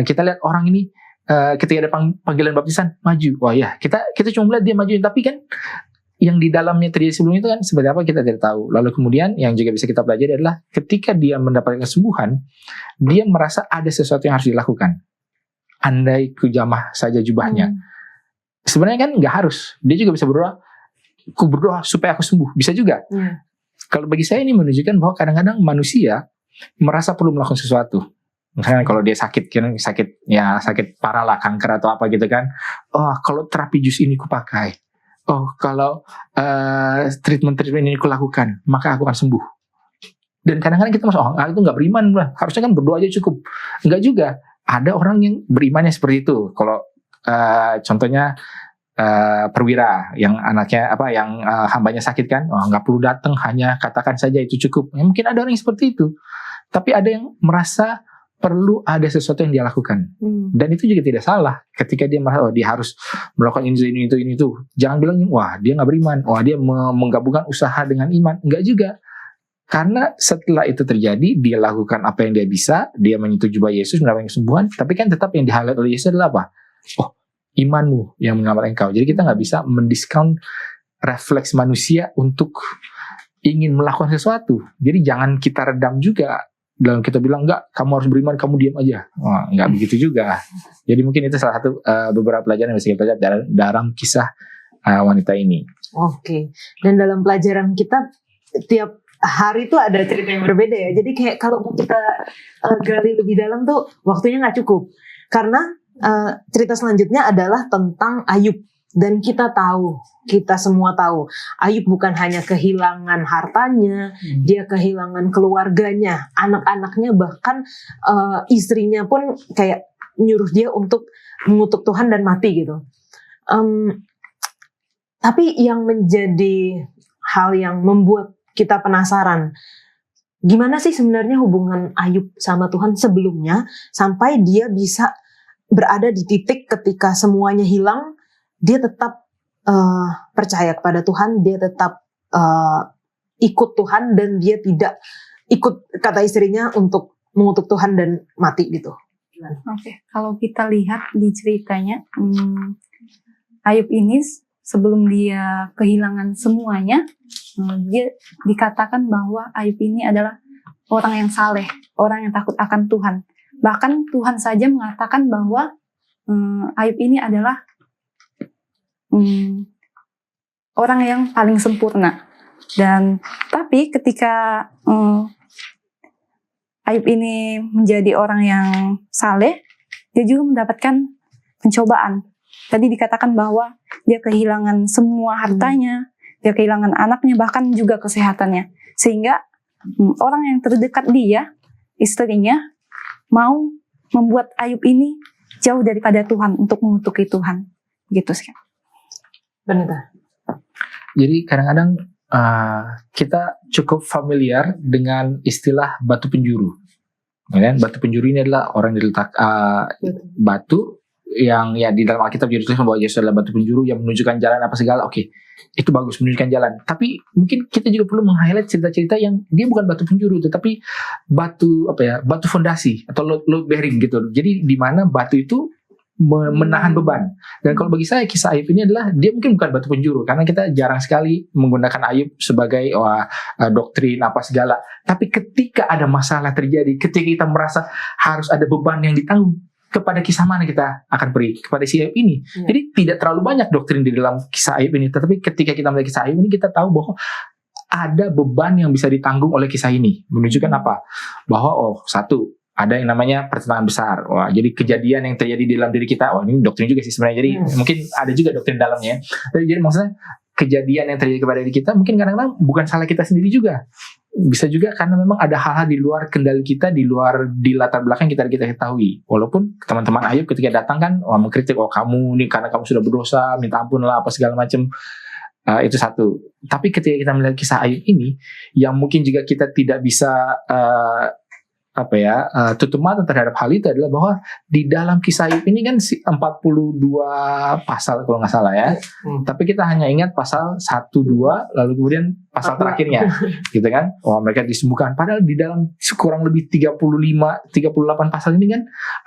Kita lihat orang ini ketika ada panggilan baptisan maju. Wah ya, kita cuma melihat dia maju, tapi kan yang di dalamnya terjadi sebelum itu kan seperti apa kita tidak tahu. Lalu kemudian yang juga bisa kita pelajari adalah ketika dia mendapatkan kesembuhan, dia merasa ada sesuatu yang harus dilakukan. Andai kujamah saja jubahnya. Sebenarnya kan nggak harus. Dia juga bisa berdoa supaya aku sembuh. Bisa juga. Kalau bagi saya ini menunjukkan bahwa kadang-kadang manusia merasa perlu melakukan sesuatu. Misalnya kalau dia sakit parah lah, kanker atau apa gitu kan. Kalau terapi jus ini kupakai. Kalau treatment ini kulakukan, maka aku akan sembuh. Dan kadang-kadang kita masuk, itu nggak beriman lah. Harusnya kan berdoa aja cukup. Nggak juga. Ada orang yang berimannya seperti itu. Kalau contohnya perwira yang anaknya yang hambanya sakit kan, nggak perlu datang, hanya katakan saja itu cukup. Mungkin ada orang yang seperti itu. Tapi ada yang merasa perlu ada sesuatu yang dia lakukan. Dan itu juga tidak salah. Ketika dia merasa dia harus melakukan ini itu. Jangan bilang, dia gak beriman. Dia menggabungkan usaha dengan iman. Enggak juga. Karena setelah itu terjadi, dia lakukan apa yang dia bisa. Dia menyentuh jubah Yesus, mendapatkan kesembuhan. Tapi kan tetap yang di-highlight oleh Yesus adalah apa? Imanmu yang menyelamatkan engkau. Jadi kita gak bisa mendiskon refleks manusia untuk ingin melakukan sesuatu. Jadi jangan kita redam juga. Dalam kita bilang, enggak, kamu harus beriman, kamu diam aja. Enggak begitu juga. Jadi mungkin itu salah satu beberapa pelajaran yang bisa kita pelajari dalam kisah wanita ini. Oke. Dan dalam pelajaran kita, tiap hari itu ada cerita yang berbeda ya. Jadi kayak kalau kita gali lebih dalam tuh, waktunya gak cukup. Karena cerita selanjutnya adalah tentang Ayub. Dan kita semua tahu, Ayub bukan hanya kehilangan hartanya, dia kehilangan keluarganya, anak-anaknya, bahkan istrinya pun kayak nyuruh dia untuk mengutuk Tuhan dan mati gitu. Tapi yang menjadi hal yang membuat kita penasaran, gimana sih sebenarnya hubungan Ayub sama Tuhan sebelumnya, sampai dia bisa berada di titik ketika semuanya hilang, dia tetap percaya kepada Tuhan, dia tetap ikut Tuhan, dan dia tidak ikut kata istrinya untuk mengutuk Tuhan dan mati gitu. Oke, kalau kita lihat di ceritanya, Ayub ini sebelum dia kehilangan semuanya, dia dikatakan bahwa Ayub ini adalah orang yang saleh, orang yang takut akan Tuhan. Bahkan Tuhan saja mengatakan bahwa Ayub ini adalah orang yang paling sempurna. Dan tapi ketika Ayub ini menjadi orang yang saleh, dia juga mendapatkan pencobaan. Tadi dikatakan bahwa dia kehilangan semua hartanya, dia kehilangan anaknya, bahkan juga kesehatannya. Sehingga orang yang terdekat dia, istrinya, mau membuat Ayub ini jauh daripada Tuhan untuk mengutuki Tuhan. Gitu sih. Benar. Jadi kadang-kadang kita cukup familiar dengan istilah batu penjuru. Ya, batu penjuru ini adalah orang yang diletak batu yang ya di dalam Alkitab dituliskan bahwa Yesus adalah batu penjuru yang menunjukkan jalan apa segala. Oke, itu bagus menunjukkan jalan. Tapi mungkin kita juga perlu meng-highlight cerita-cerita yang dia bukan batu penjuru, tetapi batu batu fondasi atau load bearing gitu. Jadi di mana batu itu menahan beban. Dan kalau bagi saya kisah Ayub ini adalah dia mungkin bukan batu penjuru karena kita jarang sekali menggunakan Ayub sebagai doktrin apa segala. Tapi ketika ada masalah terjadi, ketika kita merasa harus ada beban yang ditanggung, kepada kisah mana kita akan pergi? Kepada si Ayub ini. Jadi tidak terlalu banyak doktrin di dalam kisah Ayub ini, tetapi ketika kita melihat kisah Ayub ini kita tahu bahwa ada beban yang bisa ditanggung oleh kisah ini. Menunjukkan apa? Bahwa satu, ada yang namanya pertentangan besar. Wah, jadi kejadian yang terjadi di dalam diri kita. Ini doktrin juga sih sebenarnya. Jadi mungkin ada juga doktrin dalamnya. Jadi maksudnya kejadian yang terjadi kepada diri kita mungkin kadang-kadang bukan salah kita sendiri juga. Bisa juga karena memang ada hal-hal di luar kendali kita, di latar belakang kita ketahui. Walaupun teman-teman Ayub ketika datang kan, mengkritik, kamu nih karena kamu sudah berdosa, minta ampun lah apa segala macam. Itu satu. Tapi ketika kita melihat kisah Ayub ini, yang mungkin juga kita tidak bisa tutup mata terhadap hal itu adalah bahwa di dalam kisah Ayub ini kan 42 pasal kalau nggak salah ya. Tapi kita hanya ingat pasal 1, 2 lalu kemudian pasal terakhirnya gitu kan. Mereka disembuhkan. Padahal di dalam kurang lebih 38 pasal ini kan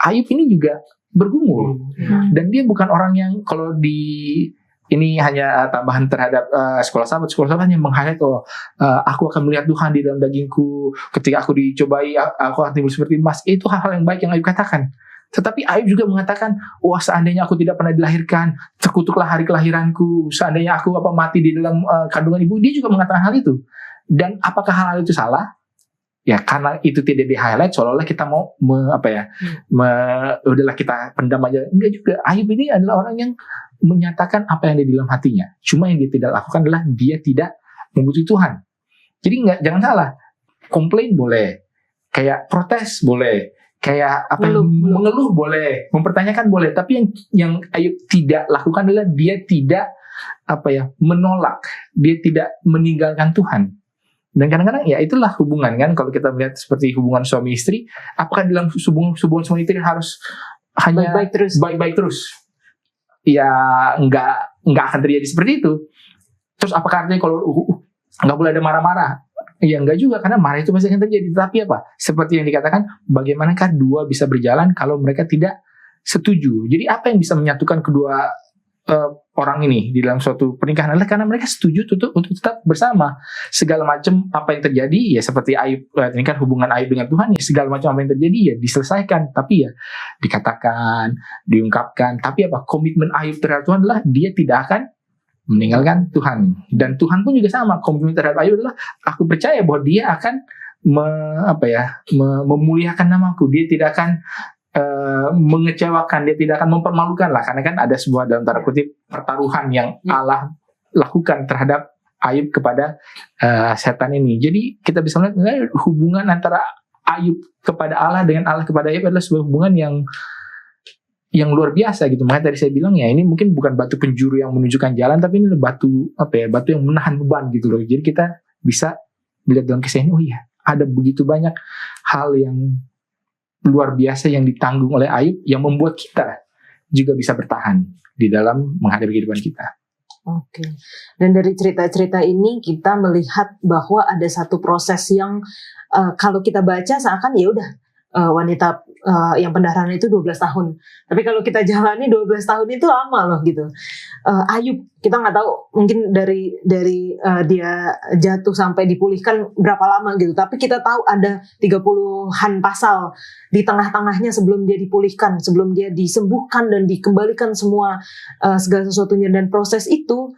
Ayub ini juga bergumul. Dan dia bukan orang yang kalau ini hanya tambahan terhadap sekolah sahabat yang meng-highlight aku akan melihat Tuhan di dalam dagingku, ketika aku dicobai aku akan timbul seperti emas. Itu hal-hal yang baik yang Ayub katakan. Tetapi Ayub juga mengatakan, seandainya aku tidak pernah dilahirkan, terkutuklah hari kelahiranku, seandainya aku mati di dalam kandungan ibu. Dia juga mengatakan hal itu. Dan apakah hal itu salah? Ya karena itu tidak di-highlight seolah-olah kita mau udahlah kita pendam aja. Enggak juga. Ayub ini adalah orang yang menyatakan apa yang ada di dalam hatinya. Cuma yang dia tidak lakukan adalah dia tidak membutuhki Tuhan. Jadi jangan salah. Komplain boleh, kayak protes boleh, kayak mengeluh boleh, mempertanyakan boleh. Tapi yang Ayub tidak lakukan adalah dia tidak menolak, dia tidak meninggalkan Tuhan. Dan kadang-kadang ya itulah hubungan kan. Kalau kita melihat seperti hubungan suami istri, apakah dalam hubungan suami istri harus hanya baik-baik terus? Ya nggak akan terjadi seperti itu. Terus apakah artinya kalau nggak boleh ada marah-marah? Ya enggak juga, karena marah itu pasti akan terjadi. Tapi seperti yang dikatakan, bagaimanakah dua bisa berjalan kalau mereka tidak setuju? Jadi apa yang bisa menyatukan kedua orang ini di dalam suatu pernikahan adalah karena mereka setuju untuk tetap bersama. Segala macam apa yang terjadi ya seperti Ayub, ini kan hubungan Ayub dengan Tuhan ya, segala macam apa yang terjadi ya diselesaikan, tapi ya dikatakan, diungkapkan. Tapi komitmen Ayub terhadap Tuhan adalah dia tidak akan meninggalkan Tuhan. Dan Tuhan pun juga sama, komitmen terhadap Ayub adalah aku percaya bahwa dia akan memuliakan namaku, dia tidak akan mengecewakan, dia tidak akan mempermalukan lah, karena kan ada sebuah dalam tanda kutip pertaruhan yang Allah lakukan terhadap Ayub kepada setan ini. Jadi kita bisa melihat hubungan antara Ayub kepada Allah dengan Allah kepada Ayub adalah sebuah hubungan yang luar biasa gitu. Makanya tadi saya bilang ya ini mungkin bukan batu penjuru yang menunjukkan jalan, tapi ini batu batu yang menahan beban gitu loh. Jadi kita bisa melihat dalam kisah ini, ada begitu banyak hal yang luar biasa yang ditanggung oleh Ayub yang membuat kita juga bisa bertahan di dalam menghadapi kehidupan kita. Oke. Dan dari cerita-cerita ini kita melihat bahwa ada satu proses yang kalau kita baca seakan ya udah wanita yang pendarahan itu 12 tahun. Tapi kalau kita jalani 12 tahun itu lama loh gitu. Ayub, kita nggak tahu mungkin dari dia jatuh sampai dipulihkan berapa lama gitu. Tapi kita tahu ada 30-an pasal di tengah-tengahnya sebelum dia dipulihkan, sebelum dia disembuhkan dan dikembalikan semua segala sesuatunya. Dan proses itu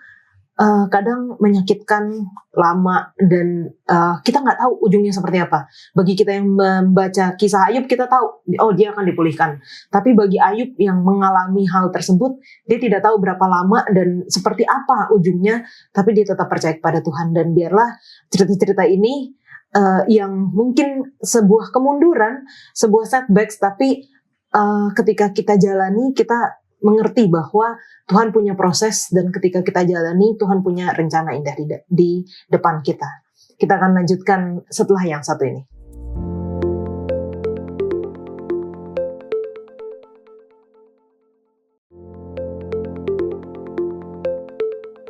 kadang menyakitkan, lama, dan kita nggak tahu ujungnya seperti apa. Bagi kita yang membaca kisah Ayub, kita tahu, oh dia akan dipulihkan. Tapi bagi Ayub yang mengalami hal tersebut, dia tidak tahu berapa lama dan seperti apa ujungnya, tapi dia tetap percaya kepada Tuhan. Dan biarlah cerita-cerita ini yang mungkin sebuah kemunduran, sebuah setbacks, tapi ketika kita jalani, kita mengerti bahwa Tuhan punya proses, dan ketika kita jalani, Tuhan punya rencana indah di depan kita. Kita akan lanjutkan setelah yang satu ini.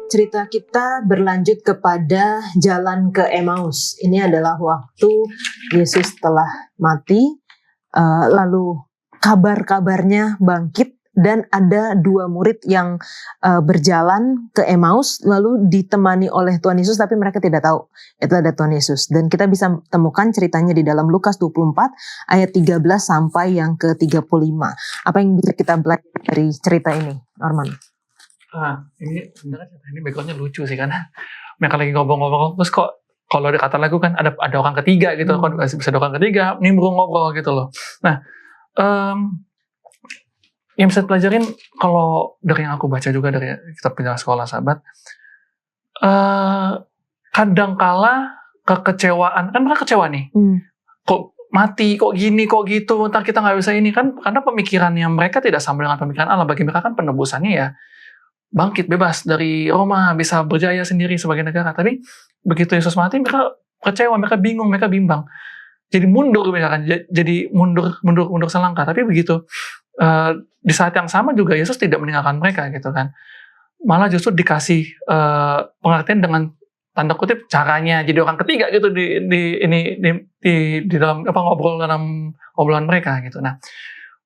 Cerita kita berlanjut kepada jalan ke Emmaus. Ini adalah waktu Yesus telah mati, lalu kabar-kabarnya bangkit, dan ada 2 murid yang berjalan ke Emmaus lalu ditemani oleh Tuhan Yesus, tapi mereka tidak tahu itu ada Tuhan Yesus. Dan kita bisa temukan ceritanya di dalam Lukas 24 ayat 13 sampai yang ke-35. Apa yang bisa kita belajar dari cerita ini, Norman? Ini sebenarnya ini backgroundnya lucu sih, karena mereka lagi ngobrol-ngobrol, terus kok kalau ada kata lagu kan ada orang ketiga gitu, kok bisa ada orang ketiga nimbrung ngobrol gitu loh. Nah, yang bisa pelajarin kalau dari yang aku baca juga dari kitab Penjelasan Sekolah Sahabat, kadangkala kekecewaan, kan mereka kecewa nih, kok mati, kok gini, kok gitu, ntar kita nggak bisa ini kan, karena pemikirannya mereka tidak sama dengan pemikiran Allah. Bagi mereka kan penebusannya ya bangkit bebas dari Roma, bisa berjaya sendiri sebagai negara. Tapi begitu Yesus mati, mereka kecewa, mereka bingung, mereka bimbang, jadi mundur mereka kan, jadi mundur selangkah. Tapi begitu di saat yang sama juga Yesus tidak meninggalkan mereka gitu kan, malah justru dikasih pengertian dengan tanda kutip caranya jadi orang ketiga gitu di dalam obrolan mereka gitu. Nah,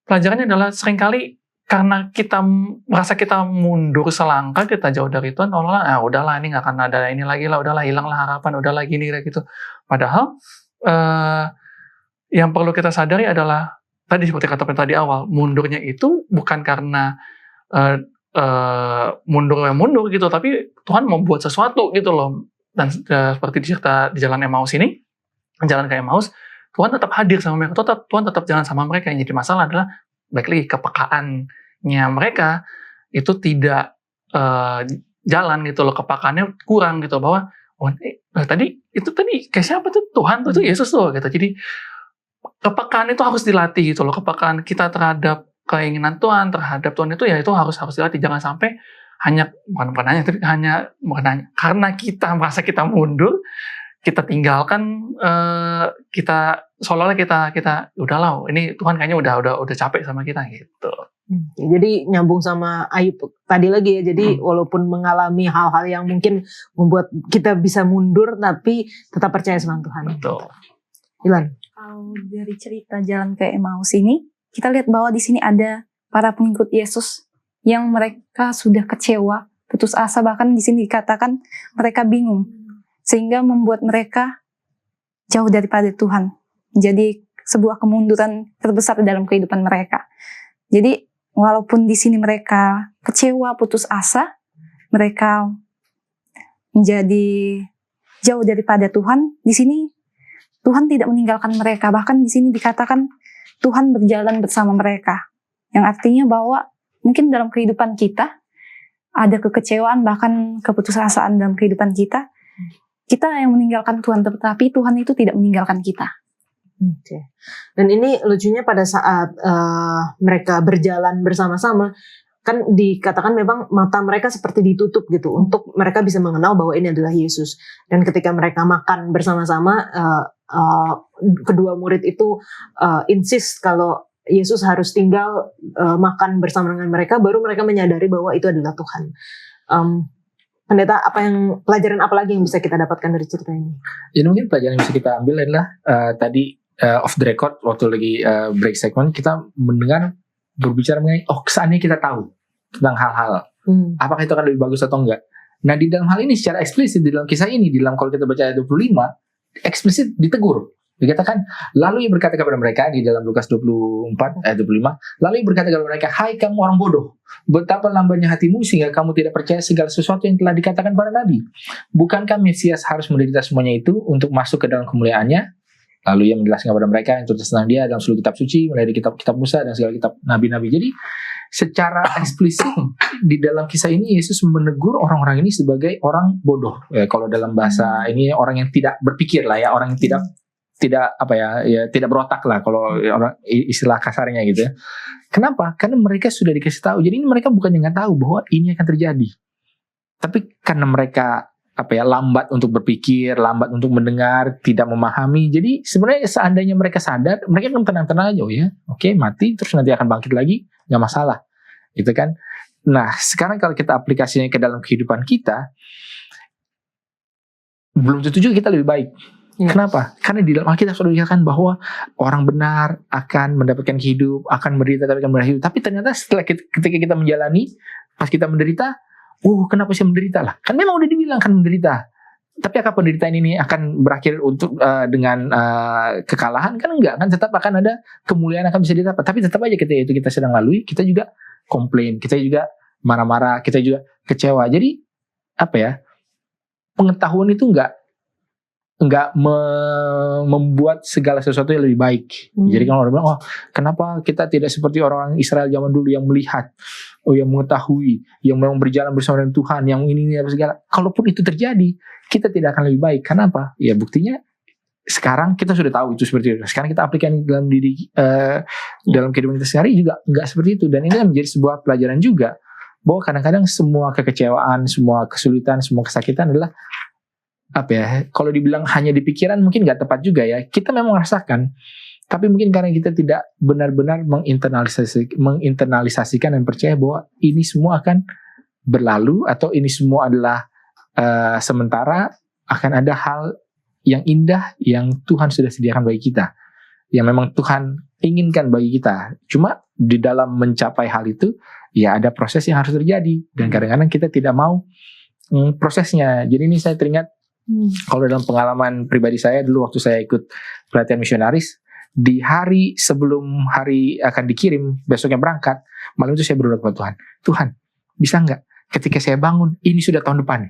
pelajarannya adalah seringkali karena kita merasa kita mundur selangkah, kita jauh dari Tuhan, udahlah ini nggak akan ada ini lagi lah, udahlah hilanglah harapan, udahlah gini gitu. Padahal yang perlu kita sadari adalah tadi seperti kata tadi awal, mundurnya itu bukan karena mundur gitu, tapi Tuhan mau buat sesuatu gitu loh. Dan seperti dicerita di jalan Emmaus ini, jalan ke Emmaus, Tuhan tetap hadir sama mereka, Tuhan tetap jalan sama mereka. Yang jadi masalah adalah balik lagi kepekaannya mereka itu tidak jalan gitu loh, kepekaannya kurang gitu, bahwa tadi kayak siapa tuh, Tuhan tuh Yesus tuh gitu. Jadi kepekaan itu harus dilatih gitu loh, kepekaan kita terhadap keinginan Tuhan, terhadap Tuhan itu ya itu harus dilatih. Jangan sampai hanya karena kita merasa kita mundur, kita tinggalkan, kita seolah-olah kita udahlah, ini Tuhan kayaknya udah capek sama kita gitu. Jadi nyambung sama Ayub tadi lagi ya. Jadi walaupun mengalami hal-hal yang mungkin membuat kita bisa mundur, tapi tetap percaya sama Tuhan. Betul. Ilan. Kalau dari cerita jalan ke Emmaus ini, kita lihat bahwa di sini ada para pengikut Yesus yang mereka sudah kecewa, putus asa, bahkan di sini dikatakan mereka bingung, sehingga membuat mereka jauh daripada Tuhan. Jadi sebuah kemunduran terbesar dalam kehidupan mereka. Jadi walaupun di sini mereka kecewa, putus asa, mereka menjadi jauh daripada Tuhan, di sini Tuhan tidak meninggalkan mereka. Bahkan di sini dikatakan Tuhan berjalan bersama mereka. Yang artinya bahwa mungkin dalam kehidupan kita ada kekecewaan, bahkan keputusasaan dalam kehidupan kita. Kita yang meninggalkan Tuhan, tetapi Tuhan itu tidak meninggalkan kita. Oke. Dan ini lucunya pada saat mereka berjalan bersama-sama, kan dikatakan memang mata mereka seperti ditutup gitu, untuk mereka bisa mengenal bahwa ini adalah Yesus. Dan ketika mereka makan bersama-sama, kedua murid itu insist kalau Yesus harus tinggal makan bersama dengan mereka, baru mereka menyadari bahwa itu adalah Tuhan. Pendeta, pelajaran apa lagi yang bisa kita dapatkan dari cerita ini? Jadi mungkin pelajaran yang bisa kita ambil adalah tadi off the record waktu lagi break segment kita mendengar berbicara mengenai seandainya kita tahu tentang hal-hal, apakah itu akan lebih bagus atau enggak. Nah di dalam hal ini secara eksplisit di dalam kisah ini, di dalam kalau kita baca ayat 25 eksplisit ditegur. Dikatakan, lalu ia berkata kepada mereka di dalam Lukas 24 ayat 25, lalu ia berkata kepada mereka, hai kamu orang bodoh, betapa lambannya hatimu sehingga kamu tidak percaya segala sesuatu yang telah dikatakan para nabi. Bukankah Mesias harus menderita semuanya itu untuk masuk ke dalam kemuliaannya? Lalu ia menjelaskan kepada mereka yang tertulis tentang dia dalam seluruh kitab suci, mulai dari kitab-kitab Musa dan segala kitab nabi-nabi. Jadi secara eksplisit di dalam kisah ini Yesus menegur orang-orang ini sebagai orang bodoh. Kalau dalam bahasa ini orang yang tidak berpikir lah ya, orang yang tidak tidak berotak lah kalau orang istilah kasarnya gitu ya. Kenapa? Karena mereka sudah dikasih tahu. Jadi ini mereka bukan yang nggak tahu bahwa ini akan terjadi, tapi karena mereka lambat untuk berpikir, lambat untuk mendengar, tidak memahami. Jadi sebenarnya seandainya mereka sadar, mereka akan tenang-tenang aja, oke, mati terus nanti akan bangkit lagi, nggak masalah, gitu kan. Nah sekarang kalau kita aplikasinya ke dalam kehidupan kita, belum tentu juga kita lebih baik. Kenapa? Karena di dalam Alkitab sudah dikatakan bahwa orang benar akan mendapatkan hidup, akan menderita tapi akan berhidup. Tapi ternyata setelah ketika kita menjalani, pas kita menderita, kenapa saya menderita lah? Kan memang udah dibilang kan menderita. Tapi apakah penderitaan ini akan berakhir dengan kekalahan? Kan enggak, kan tetap akan ada kemuliaan akan bisa didapat. Tapi tetap aja ketika itu kita sedang lalui, kita juga komplain, kita juga marah-marah, kita juga kecewa. Jadi pengetahuan itu enggak membuat segala sesuatu yang lebih baik. Jadi kalau orang bilang, kenapa kita tidak seperti orang Israel zaman dulu yang melihat, yang mengetahui, yang memang berjalan bersama dengan Tuhan, yang ini apa segala. Kalaupun itu terjadi, kita tidak akan lebih baik. Kenapa? Ya buktinya sekarang kita sudah tahu itu seperti itu. Sekarang kita aplikasikan dalam dalam kehidupan kita sehari juga nggak seperti itu. Dan ini menjadi sebuah pelajaran juga bahwa kadang-kadang semua kekecewaan, semua kesulitan, semua kesakitan adalah kalau dibilang hanya di pikiran mungkin nggak tepat juga ya. Kita memang merasakan, tapi mungkin karena kita tidak benar-benar menginternalisasikan dan percaya bahwa ini semua akan berlalu atau ini semua adalah sementara, akan ada hal yang indah yang Tuhan sudah sediakan bagi kita, yang memang Tuhan inginkan bagi kita. Cuma di dalam mencapai hal itu ya ada proses yang harus terjadi, dan kadang-kadang kita tidak mau prosesnya. Jadi ini saya teringat kalau dalam pengalaman pribadi saya dulu waktu saya ikut pelatihan misionaris, di hari sebelum hari akan dikirim, besoknya berangkat, malam itu saya berdoa kepada Tuhan, Tuhan bisa nggak ketika saya bangun, ini sudah tahun depan,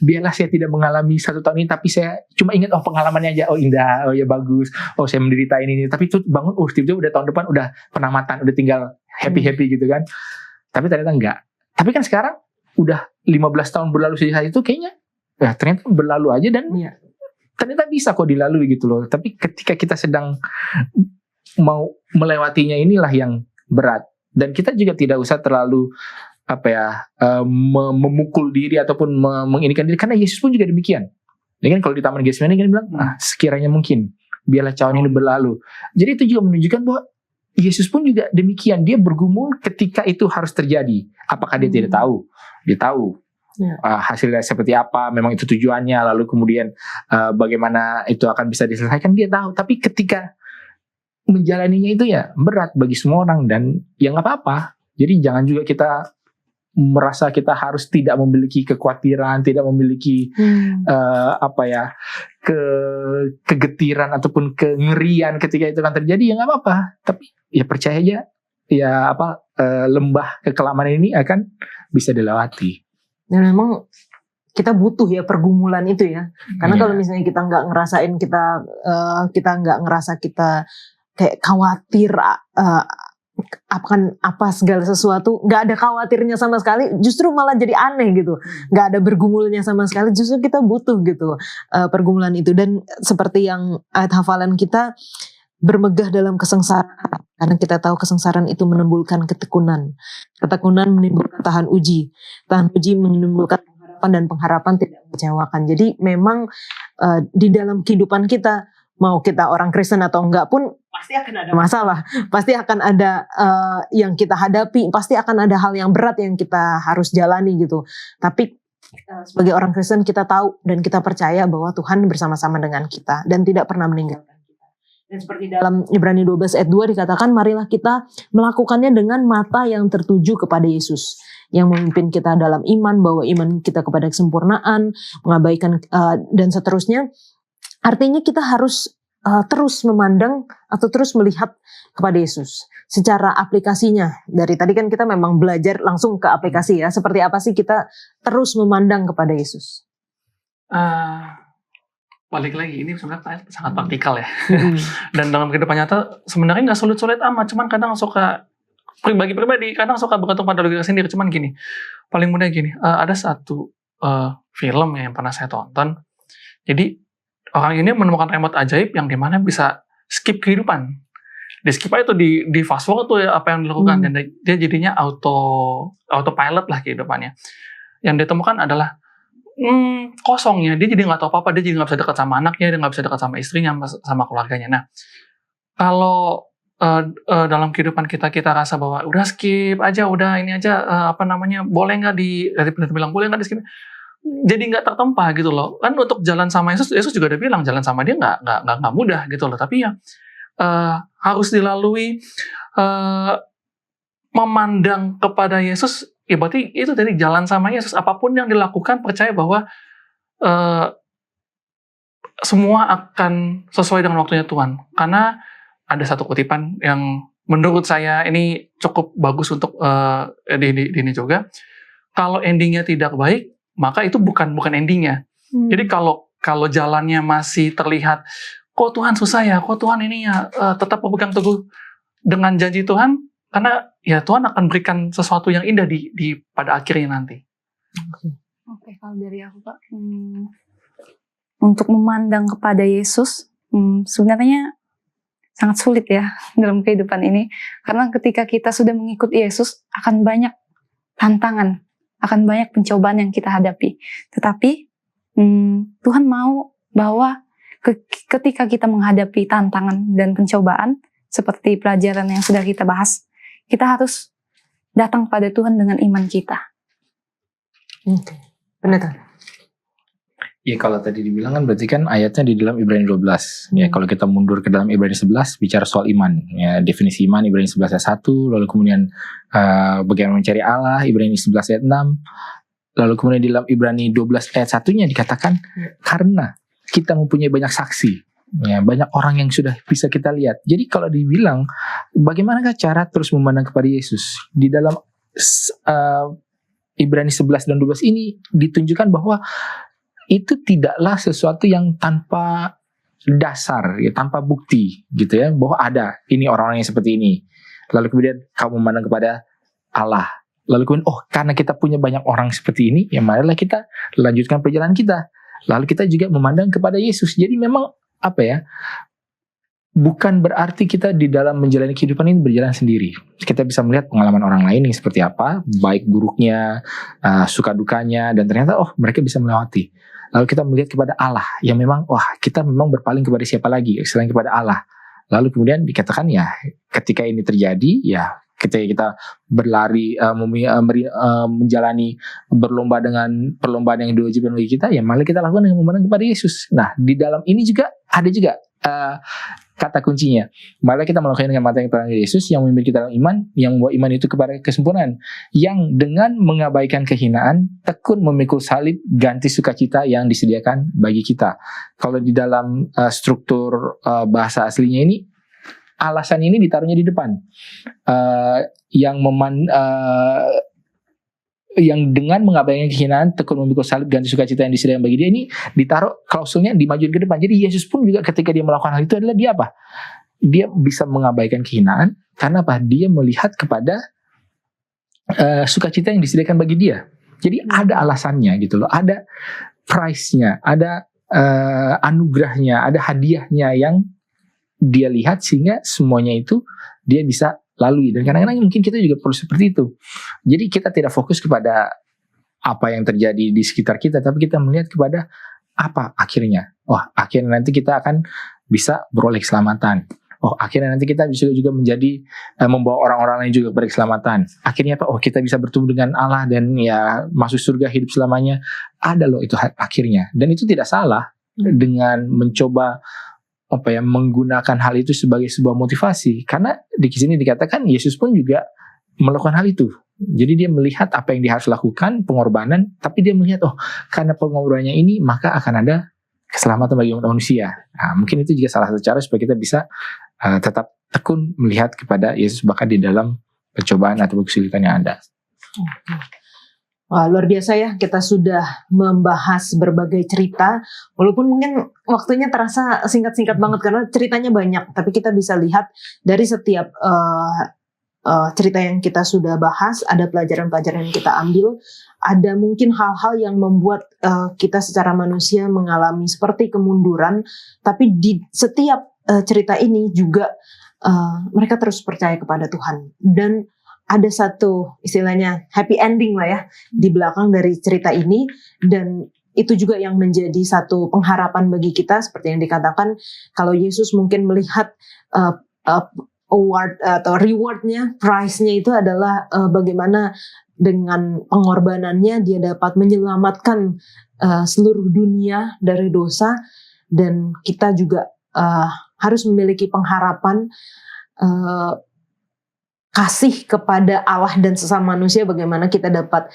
biarlah saya tidak mengalami 1 tahun ini, tapi saya cuma ingat pengalamannya aja, indah, ya bagus, saya menderita ini, tapi itu bangun, tiba-tiba udah tahun depan, udah penamatan, udah tinggal happy gitu kan. Tapi ternyata enggak. Tapi kan sekarang udah 15 tahun berlalu sejak itu, kayaknya ternyata berlalu aja, dan ternyata bisa kok dilalui gitu loh. Tapi ketika kita sedang mau melewatinya, inilah yang berat. Dan kita juga tidak usah terlalu memukul diri ataupun menginikan diri, karena Yesus pun juga demikian. Ya kan, kalau di Taman Getsemani kan bilang, sekiranya mungkin biarlah cawan ini berlalu. Jadi itu juga menunjukkan bahwa Yesus pun juga demikian. Dia bergumul ketika itu harus terjadi. Apakah dia tidak tahu? Dia tahu. Hasilnya seperti apa, memang itu tujuannya, lalu kemudian bagaimana itu akan bisa diselesaikan, dia tahu. Tapi ketika menjalaninya itu ya berat bagi semua orang, dan ya nggak apa-apa. Jadi jangan juga kita merasa kita harus tidak memiliki kekhawatiran, tidak memiliki kegetiran ataupun kengerian ketika itu akan terjadi, ya nggak apa-apa. Tapi ya percaya aja, ya lembah kekelaman ini akan bisa dilewati. Dan memang kita butuh ya pergumulan itu ya, karena kalau misalnya kita nggak ngerasain, kita nggak ngerasa kita kayak khawatir apa segala sesuatu, nggak ada khawatirnya sama sekali, justru malah jadi aneh gitu, nggak ada bergumulnya sama sekali, justru kita butuh gitu pergumulan itu. Dan seperti yang ayat hafalan kita, bermegah dalam kesengsaraan, karena kita tahu kesengsaraan itu menimbulkan ketekunan menimbulkan tahan uji menimbulkan pengharapan, dan pengharapan tidak mengecewakan. Jadi memang di dalam kehidupan kita, mau kita orang Kristen atau enggak pun, pasti akan ada masalah, pasti akan ada yang kita hadapi, pasti akan ada hal yang berat yang kita harus jalani gitu. Tapi sebagai orang Kristen kita tahu dan kita percaya bahwa Tuhan bersama-sama dengan kita dan tidak pernah meninggalkan kita. Dan seperti dalam Ibrani 12 ayat 2 dikatakan, marilah kita melakukannya dengan mata yang tertuju kepada Yesus, yang memimpin kita dalam iman, bahwa iman kita kepada kesempurnaan, mengabaikan dan seterusnya. Artinya kita harus terus memandang atau terus melihat kepada Yesus. Secara aplikasinya, dari tadi kan kita memang belajar langsung ke aplikasi ya, seperti apa sih kita terus memandang kepada Yesus? Balik lagi, ini sebenarnya sangat praktikal ya. Dan dalam kehidupan nyata sebenarnya nggak sulit-sulit amat, cuman kadang suka pribadi kadang suka bergantung pada logika sendiri. Cuman gini, paling mudah gini, ada satu film yang pernah saya tonton. Jadi orang ini menemukan remote ajaib yang dimana bisa skip kehidupan. Di skip aja tuh di fast forward tuh ya, apa yang dilakukan, dan dia jadinya autopilot lah kehidupannya. Yang ditemukan adalah kosongnya, dia jadi nggak tahu apa-apa, dia jadi nggak bisa dekat sama anaknya, dia nggak bisa dekat sama istrinya, sama keluarganya. Nah, kalau dalam kehidupan kita rasa bahwa udah skip aja, udah ini aja, boleh nggak bilang boleh nggak di skip, jadi nggak tertempa gitu loh. Kan untuk jalan sama Yesus juga udah bilang jalan sama dia nggak mudah gitu loh. Tapi ya harus dilalui memandang kepada Yesus. Ya berarti itu dari jalan sama Yesus. Apapun yang dilakukan, percaya bahwa semua akan sesuai dengan waktunya Tuhan. Karena ada satu kutipan yang menurut saya ini cukup bagus untuk di ini juga. Kalau endingnya tidak baik, maka itu bukan endingnya. Jadi kalau jalannya masih terlihat, kok Tuhan susah ya, kok Tuhan ini ya, tetap berpegang teguh dengan janji Tuhan. Karena ya Tuhan akan berikan sesuatu yang indah di pada akhirnya nanti. Oke, kalau dari aku Pak, untuk memandang kepada Yesus sebenarnya sangat sulit ya dalam kehidupan ini. Karena ketika kita sudah mengikuti Yesus, akan banyak tantangan, akan banyak pencobaan yang kita hadapi. Tetapi Tuhan mau bahwa ketika kita menghadapi tantangan dan pencobaan, seperti pelajaran yang sudah kita bahas, kita harus datang pada Tuhan dengan iman kita. Oke, benar. Ya kalau tadi dibilang kan berarti kan ayatnya di dalam Ibrani 12. Ya kalau kita mundur ke dalam Ibrani 11 bicara soal iman. Ya definisi iman Ibrani 11 ayat 1, lalu kemudian bagaimana mencari Allah Ibrani 11 ayat 6. Lalu kemudian di dalam Ibrani 12 ayat 1-nya dikatakan karena kita mempunyai banyak saksi. Ya, banyak orang yang sudah bisa kita lihat. Jadi kalau dibilang bagaimanakah cara terus memandang kepada Yesus? Di dalam Ibrani 11 dan 12 ini ditunjukkan bahwa itu tidaklah sesuatu yang tanpa dasar, ya, tanpa bukti gitu ya, bahwa ada ini orang-orang yang seperti ini. Lalu kemudian kamu memandang kepada Allah. Lalu kemudian karena kita punya banyak orang seperti ini, ya marilah kita lanjutkan perjalanan kita. Lalu kita juga memandang kepada Yesus. Jadi memang bukan berarti kita di dalam menjalani kehidupan ini berjalan sendiri. Kita bisa melihat pengalaman orang lain yang seperti apa, baik buruknya, suka dukanya, dan ternyata mereka bisa melewati. Lalu kita melihat kepada Allah yang memang kita memang berpaling kepada siapa lagi selain kepada Allah. Lalu kemudian dikatakan ya ketika ini terjadi, ya ketika kita berlari menjalani berlomba dengan perlombaan yang diwajibkan bagi kita, ya malah kita lakukan dengan memandang kepada Yesus. Nah di dalam ini juga ada juga kata kuncinya, malah kita melakukan dengan mata yang terang Yesus yang memimpin kita dalam iman, yang membawa iman itu kepada kesempurnaan, yang dengan mengabaikan kehinaan tekun memikul salib ganti sukacita yang disediakan bagi kita. Kalau di dalam struktur bahasa aslinya ini, alasan ini ditaruhnya di depan, yang dengan mengabaikan kehinaan tekun memikul salib ganti sukacita yang disediakan bagi dia, ini ditaruh klausulnya dimajuin ke depan. Jadi Yesus pun juga ketika dia melakukan hal itu adalah dia apa? Dia bisa mengabaikan kehinaan karena apa? Dia melihat kepada sukacita yang disediakan bagi dia. Jadi ada alasannya gitu loh, ada price-nya, ada anugerahnya, ada hadiahnya yang dia lihat sehingga semuanya itu dia bisa lalui. Dan kadang-kadang mungkin kita juga perlu seperti itu. Jadi kita tidak fokus kepada apa yang terjadi di sekitar kita, tapi kita melihat kepada apa akhirnya. Akhirnya nanti kita akan bisa beroleh keselamatan. Akhirnya nanti kita bisa juga menjadi membawa orang-orang lain juga kepada keselamatan. Akhirnya apa? Kita bisa bertemu dengan Allah dan ya masuk surga hidup selamanya. Ada loh itu akhirnya. Dan itu tidak salah dengan mencoba menggunakan hal itu sebagai sebuah motivasi. Karena di sini dikatakan Yesus pun juga melakukan hal itu. Jadi dia melihat apa yang dia harus lakukan, pengorbanan, tapi dia melihat karena pengorbanannya ini maka akan ada keselamatan bagi umat manusia. Nah, mungkin itu juga salah satu cara supaya kita bisa tetap tekun melihat kepada Yesus bahkan di dalam percobaan atau kesulitan yang ada. Wah, luar biasa ya, kita sudah membahas berbagai cerita, walaupun mungkin waktunya terasa singkat-singkat banget karena ceritanya banyak, tapi kita bisa lihat dari setiap cerita yang kita sudah bahas, ada pelajaran-pelajaran yang kita ambil, ada mungkin hal-hal yang membuat kita secara manusia mengalami seperti kemunduran, tapi di setiap cerita ini juga mereka terus percaya kepada Tuhan, dan ada satu istilahnya happy ending lah ya di belakang dari cerita ini, dan itu juga yang menjadi satu pengharapan bagi kita seperti yang dikatakan kalau Yesus mungkin melihat award atau rewardnya, prize-nya itu adalah bagaimana dengan pengorbanannya dia dapat menyelamatkan seluruh dunia dari dosa, dan kita juga harus memiliki pengharapan kasih kepada Allah dan sesama manusia, bagaimana kita dapat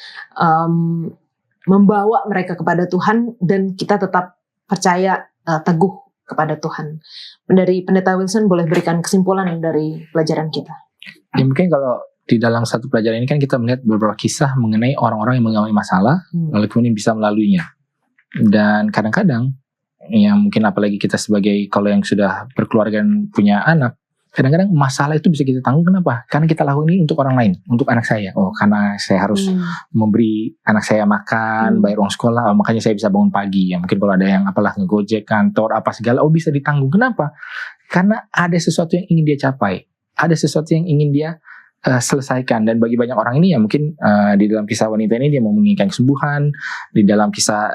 membawa mereka kepada Tuhan dan kita tetap percaya teguh kepada Tuhan. Dari Pendeta Wilson boleh berikan kesimpulan dari pelajaran kita. Ya, mungkin kalau di dalam satu pelajaran ini kan kita melihat beberapa kisah mengenai orang-orang yang mengalami masalah lalu kemudian bisa melaluinya. Dan kadang-kadang ya mungkin apalagi kita sebagai kalau yang sudah berkeluarga dan punya anak, kadang-kadang masalah itu bisa kita tanggung. Kenapa? Karena kita lakukan ini untuk orang lain, untuk anak saya. Karena saya harus memberi anak saya makan, bayar uang sekolah, makanya saya bisa bangun pagi. Ya mungkin kalau ada yang ngegojek kantor apa segala, bisa ditanggung. Kenapa? Karena ada sesuatu yang ingin dia capai, ada sesuatu yang ingin dia selesaikan. Dan bagi banyak orang ini ya mungkin di dalam kisah wanita ini dia mau menginginkan kesembuhan, di dalam kisah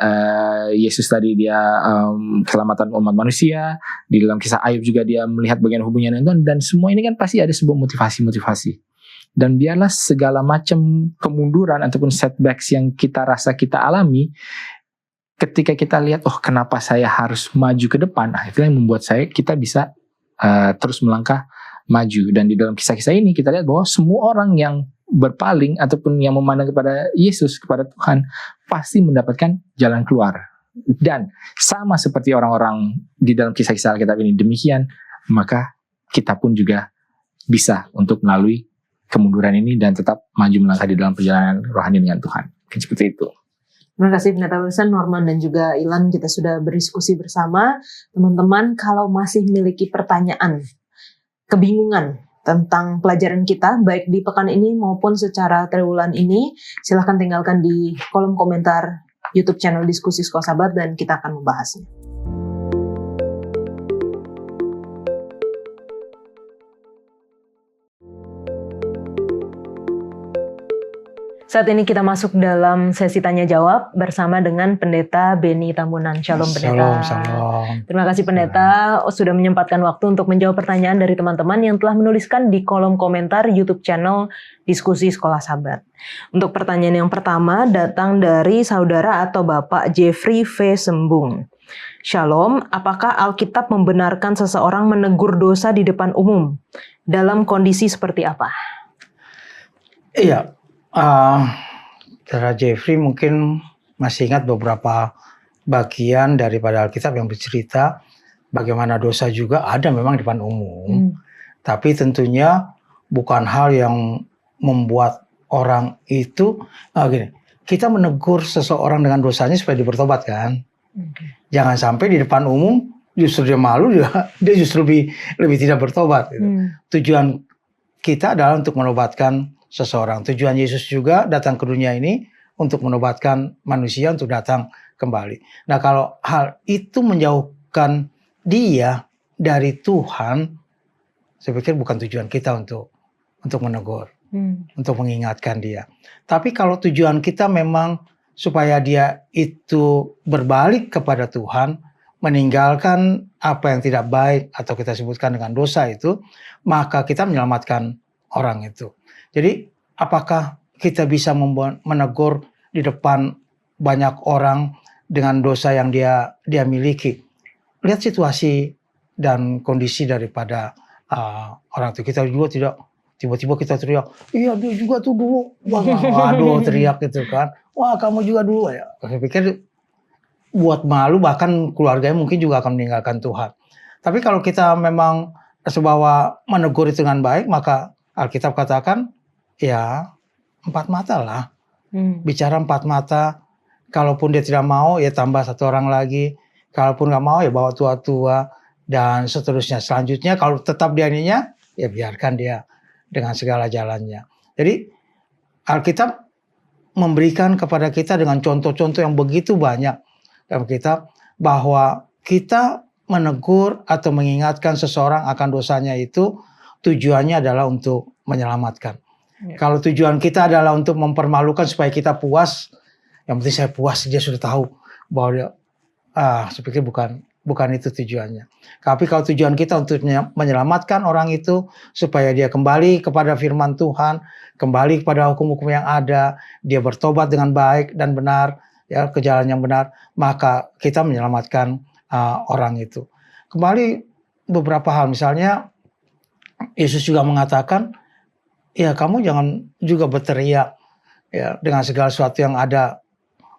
Yesus tadi dia keselamatan umat manusia, di dalam kisah Ayub juga dia melihat bagian hubungannya dengan Tuhan, dan semua ini kan pasti ada sebuah motivasi. Dan biarlah segala macam kemunduran ataupun setbacks yang kita rasa kita alami, ketika kita lihat kenapa saya harus maju ke depan, itulah yang membuat kita bisa terus melangkah maju. Dan di dalam kisah-kisah ini kita lihat bahwa semua orang yang berpaling ataupun yang memandang kepada Yesus, kepada Tuhan, pasti mendapatkan jalan keluar. Dan sama seperti orang-orang di dalam kisah-kisah Alkitab ini demikian, maka kita pun juga bisa untuk melalui kemunduran ini dan tetap maju melangkah di dalam perjalanan rohani dengan Tuhan. Seperti itu. Terima kasih Pendeta Wilson, Norman, dan juga Ilan. Kita sudah berdiskusi bersama. Teman-teman, kalau masih memiliki pertanyaan, kebingungan tentang pelajaran kita, baik di pekan ini maupun secara triwulan ini, silahkan tinggalkan di kolom komentar YouTube channel Diskusi Sekolah Sahabat dan kita akan membahasnya. Saat ini kita masuk dalam sesi tanya jawab bersama dengan Pendeta Beni Tambunan. Shalom Pendeta. Shalom. Terima kasih Pendeta sudah menyempatkan waktu untuk menjawab pertanyaan dari teman-teman yang telah menuliskan di kolom komentar YouTube channel Diskusi Sekolah Sahabat. Untuk pertanyaan yang pertama datang dari saudara atau Bapak Jeffrey V. Sembung. Shalom, apakah Alkitab membenarkan seseorang menegur dosa di depan umum? Dalam kondisi seperti apa? Iya. Saudara Jeffrey mungkin masih ingat beberapa bagian daripada Alkitab yang bercerita bagaimana dosa juga ada memang di depan umum. Tapi tentunya bukan hal yang membuat orang itu gini, kita menegur seseorang dengan dosanya supaya dia bertobat kan. Jangan sampai di depan umum justru dia malu, dia justru lebih tidak bertobat gitu. Tujuan kita adalah untuk menobatkan seseorang. Tujuan Yesus juga datang ke dunia ini untuk menobatkan manusia untuk datang kembali. Nah, kalau hal itu menjauhkan dia dari Tuhan, saya pikir bukan tujuan kita untuk menegur, untuk mengingatkan dia. Tapi kalau tujuan kita memang supaya dia itu berbalik kepada Tuhan, meninggalkan apa yang tidak baik atau kita sebutkan dengan dosa itu, maka kita menyelamatkan orang itu. Jadi apakah kita bisa menegur di depan banyak orang dengan dosa yang dia miliki? Lihat situasi dan kondisi daripada orang tua. Kita juga tidak tiba-tiba kita teriak, iya dia juga tuh dulu, waduh teriak gitu kan, wah kamu juga dulu ya. Saya pikir buat malu, bahkan keluarganya mungkin juga akan meninggalkan Tuhan. Tapi kalau kita memang sebawa menegur itu dengan baik, maka Alkitab katakan ya 4 mata lah. Bicara 4 mata, kalaupun dia tidak mau ya tambah 1 orang lagi, kalaupun nggak mau ya bawa tua-tua dan seterusnya. Selanjutnya kalau tetap dia ininya ya biarkan dia dengan segala jalannya. Jadi Alkitab memberikan kepada kita dengan contoh-contoh yang begitu banyak dalam Alkitab, bahwa kita menegur atau mengingatkan seseorang akan dosanya itu tujuannya adalah untuk menyelamatkan. Kalau tujuan kita adalah untuk mempermalukan supaya kita puas, yang penting saya puas, dia sudah tahu bahwa dia, saya pikir bukan itu tujuannya. Tapi kalau tujuan kita untuk menyelamatkan orang itu supaya dia kembali kepada firman Tuhan, kembali kepada hukum-hukum yang ada, dia bertobat dengan baik dan benar, ya, ke jalan yang benar, maka kita menyelamatkan orang itu. Kembali beberapa hal, misalnya Yesus juga mengatakan, ya kamu jangan juga berteriak ya dengan segala sesuatu yang ada,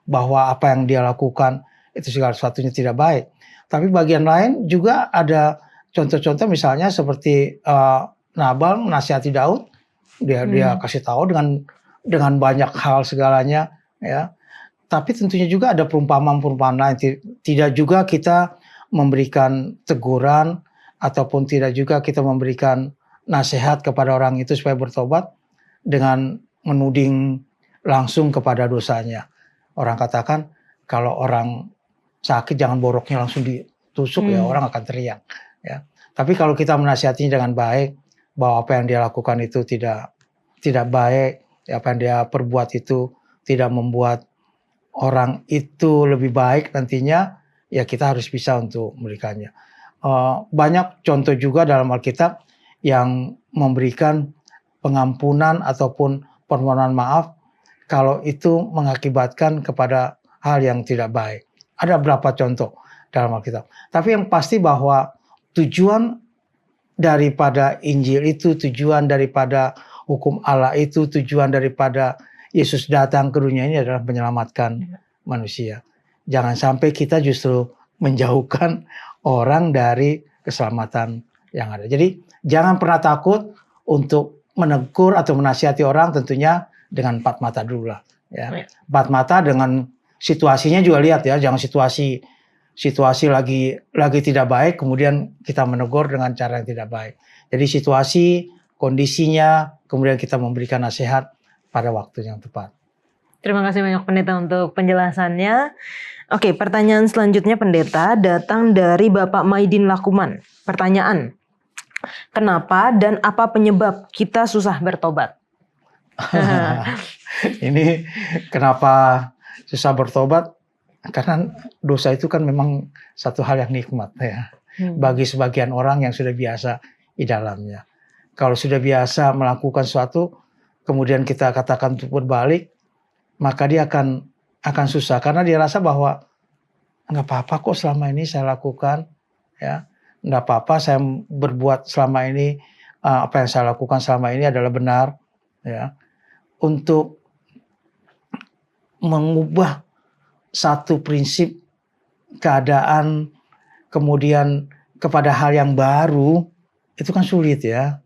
bahwa apa yang dia lakukan itu segala sesuatunya tidak baik. Tapi bagian lain juga ada contoh-contoh, misalnya seperti Nabal menasihati Daud, dia kasih tahu dengan banyak hal segalanya, ya. Tapi tentunya juga ada perumpamaan-perumpamaan lain. Tidak juga kita memberikan teguran ataupun tidak juga kita memberikan nasihat kepada orang itu supaya bertobat dengan menuding langsung kepada dosanya. Orang katakan kalau orang sakit jangan boroknya langsung ditusuk, ya orang akan teriak. Ya. Tapi kalau kita menasihatinya dengan baik, bahwa apa yang dia lakukan itu tidak baik, apa yang dia perbuat itu tidak membuat orang itu lebih baik nantinya, ya kita harus bisa untuk memberikannya. Banyak contoh juga dalam Alkitab yang memberikan pengampunan ataupun permohonan maaf kalau itu mengakibatkan kepada hal yang tidak baik. Ada beberapa contoh dalam Alkitab. Tapi yang pasti bahwa tujuan daripada Injil itu, tujuan daripada hukum Allah itu, tujuan daripada Yesus datang ke dunia ini adalah menyelamatkan manusia. Jangan sampai kita justru menjauhkan orang dari keselamatan yang ada. Jadi jangan pernah takut untuk menegur atau menasihati orang, tentunya dengan 4 mata dulu lah. Ya. 4 mata dengan situasinya juga lihat ya, jangan situasi lagi tidak baik kemudian kita menegur dengan cara yang tidak baik. Jadi situasi, kondisinya, kemudian kita memberikan nasihat pada waktu yang tepat. Terima kasih banyak Pendeta untuk penjelasannya. Oke, pertanyaan selanjutnya Pendeta datang dari Bapak Maidin Lakuman. Pertanyaan, kenapa dan apa penyebab kita susah bertobat? Ini kenapa susah bertobat? Karena dosa itu kan memang satu hal yang nikmat ya. Bagi sebagian orang yang sudah biasa di dalamnya. Kalau sudah biasa melakukan sesuatu, kemudian kita katakan untuk berbalik, maka dia akan susah. Karena dia rasa bahwa nggak apa-apa kok selama ini saya lakukan. Ya, nggak apa-apa saya berbuat selama ini, apa yang saya lakukan selama ini adalah benar. Ya. Untuk mengubah satu prinsip keadaan kemudian kepada hal yang baru itu kan sulit ya.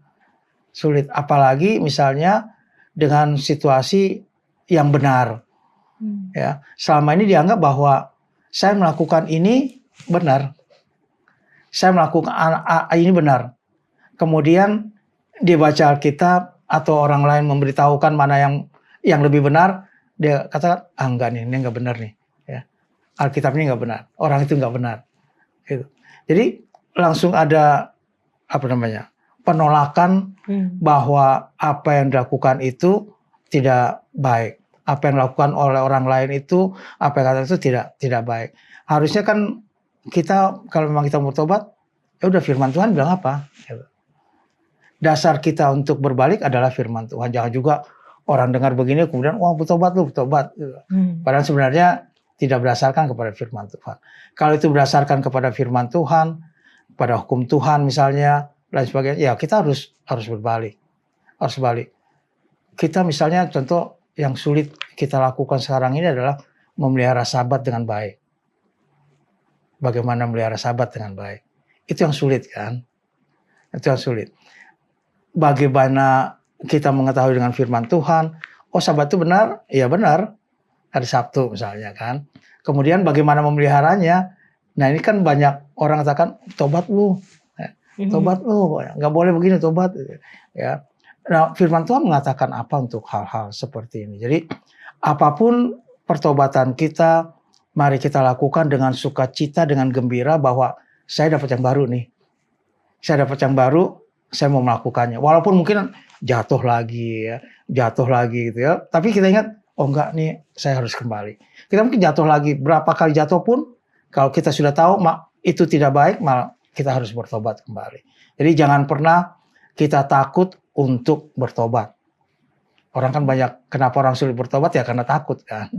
Sulit, apalagi misalnya dengan situasi yang benar. Ya, selama ini dianggap bahwa saya melakukan ini benar. Saya melakukan ini benar. Kemudian dibaca Alkitab atau orang lain memberitahukan mana yang lebih benar, dia katakan, enggak nih, ini enggak benar nih. Ya. Alkitab ini enggak benar, orang itu enggak benar. Gitu. Jadi langsung ada penolakan bahwa apa yang dilakukan itu tidak baik. Apa yang dilakukan oleh orang lain itu, apa yang kata itu tidak baik. Harusnya kan kita kalau memang kita bertobat, ya udah firman Tuhan bilang apa. Gitu. Dasar kita untuk berbalik adalah firman Tuhan. Jangan juga orang dengar begini kemudian wah bertobat. Padahal sebenarnya tidak berdasarkan kepada firman Tuhan. Kalau itu berdasarkan kepada firman Tuhan, pada hukum Tuhan misalnya dan sebagainya, ya kita harus berbalik. Harus balik. Kita misalnya contoh yang sulit kita lakukan sekarang ini adalah memelihara sabat dengan baik. Bagaimana memelihara sabat dengan baik? Itu yang sulit kan? Itu yang sulit. Bagaimana kita mengetahui dengan firman Tuhan, oh sabat itu benar? Ya benar. Hari Sabtu misalnya kan. Kemudian bagaimana memeliharanya? Nah ini kan banyak orang katakan, tobat lu. Tobat lu, nggak boleh begini tobat. Ya. Nah, firman Tuhan mengatakan apa untuk hal-hal seperti ini. Jadi apapun pertobatan kita, mari kita lakukan dengan sukacita, dengan gembira bahwa saya dapat yang baru nih. Saya dapat yang baru, saya mau melakukannya. Walaupun mungkin jatuh lagi gitu ya. Tapi kita ingat, oh enggak nih, saya harus kembali. Kita mungkin jatuh lagi, berapa kali jatuh pun, kalau kita sudah tahu itu tidak baik, malah kita harus bertobat kembali. Jadi jangan pernah kita takut untuk bertobat. Orang kan banyak, kenapa orang sulit bertobat ya karena takut kan.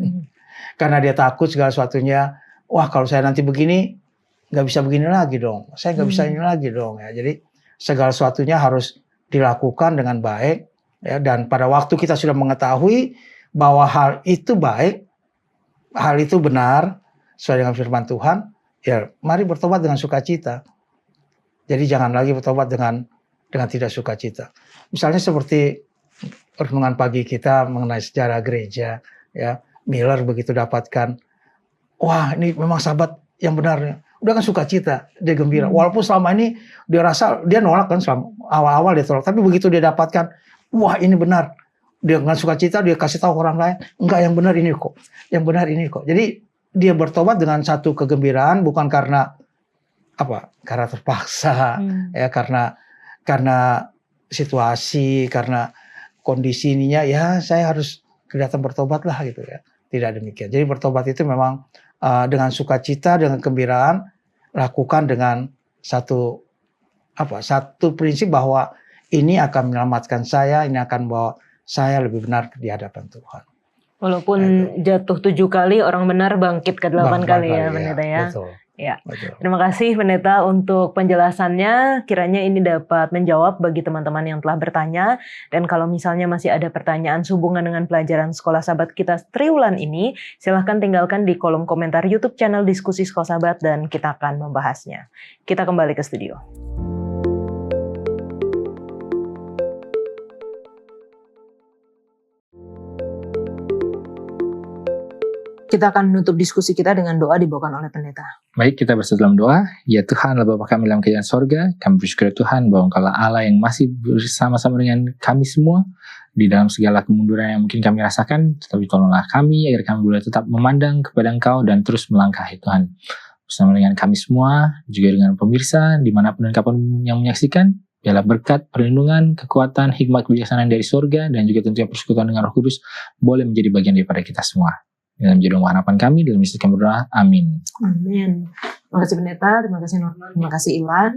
Karena dia takut segala sesuatunya, wah kalau saya nanti begini, nggak bisa begini lagi dong. Saya nggak bisa ini lagi dong. Ya. Jadi segala sesuatunya harus dilakukan dengan baik. Ya. Dan pada waktu kita sudah mengetahui bahwa hal itu baik, hal itu benar, sesuai dengan firman Tuhan, ya mari bertobat dengan sukacita. Jadi jangan lagi bertobat dengan tidak sukacita. Misalnya seperti renungan pagi kita mengenai sejarah gereja, ya Miller begitu dapatkan, wah ini memang sahabat yang benar, udah kan sukacita, dia gembira. Walaupun selama ini dia rasa dia nolak kan, awal-awal dia tolak, tapi begitu dia dapatkan, wah ini benar, dia dengan sukacita dia kasih tahu orang lain, enggak yang benar ini kok, yang benar ini kok. Jadi dia bertobat dengan satu kegembiraan, bukan karena apa? Karena terpaksa, ya karena situasi, karena kondisi ininya, ya saya harus kelihatan bertobat lah gitu ya. Tidak demikian. Jadi bertobat itu memang dengan sukacita, dengan kegembiraan, lakukan dengan satu prinsip bahwa ini akan menyelamatkan saya, ini akan membawa saya lebih benar di hadapan Tuhan. Walaupun jatuh 7 kali, orang benar bangkit ke 8 kali ya, Pendeta ya. Betul. Ya. Betul. Terima kasih Pendeta untuk penjelasannya. Kiranya ini dapat menjawab bagi teman-teman yang telah bertanya. Dan kalau misalnya masih ada pertanyaan sehubungan dengan pelajaran Sekolah Sabat kita triwulan ini, silahkan tinggalkan di kolom komentar YouTube channel Diskusi Sekolah Sabat dan kita akan membahasnya. Kita kembali ke studio. Kita akan menutup diskusi kita dengan doa dibawakan oleh Pendeta. Baik, kita bersatu dalam doa. Ya Tuhan, Bapa kami dalam kerajaan sorga, kami bersyukur Tuhan bahwa Engkaulah Allah yang masih bersama-sama dengan kami semua di dalam segala kemunduran yang mungkin kami rasakan. Tetapi tolonglah kami agar kami boleh tetap memandang kepada Engkau dan terus melangkah Tuhan. Bersama dengan kami semua, juga dengan pemirsa, dimanapun dan kapanpun yang menyaksikan, biarlah berkat, perlindungan, kekuatan, hikmat, kebijaksanaan dari sorga, dan juga tentunya persekutuan dengan Roh Kudus boleh menjadi bagian daripada kita semua. Dalam jodoh harapan kami, dalam Yesus kami berdoa. Amin. Amin. Terima kasih Pendeta, terima kasih Norman, terima kasih Iwan.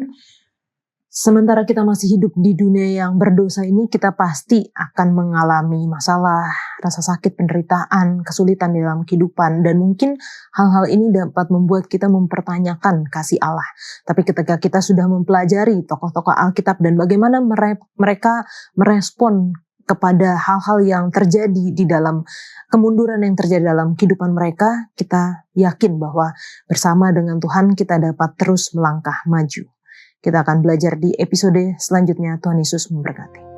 Sementara kita masih hidup di dunia yang berdosa ini, kita pasti akan mengalami masalah, rasa sakit, penderitaan, kesulitan di dalam kehidupan. Dan mungkin hal-hal ini dapat membuat kita mempertanyakan kasih Allah. Tapi ketika kita sudah mempelajari tokoh-tokoh Alkitab dan bagaimana mereka merespon kepada hal-hal yang terjadi di dalam kemunduran yang terjadi dalam kehidupan mereka, kita yakin bahwa bersama dengan Tuhan kita dapat terus melangkah maju. Kita akan belajar di episode selanjutnya. Tuhan Yesus memberkati.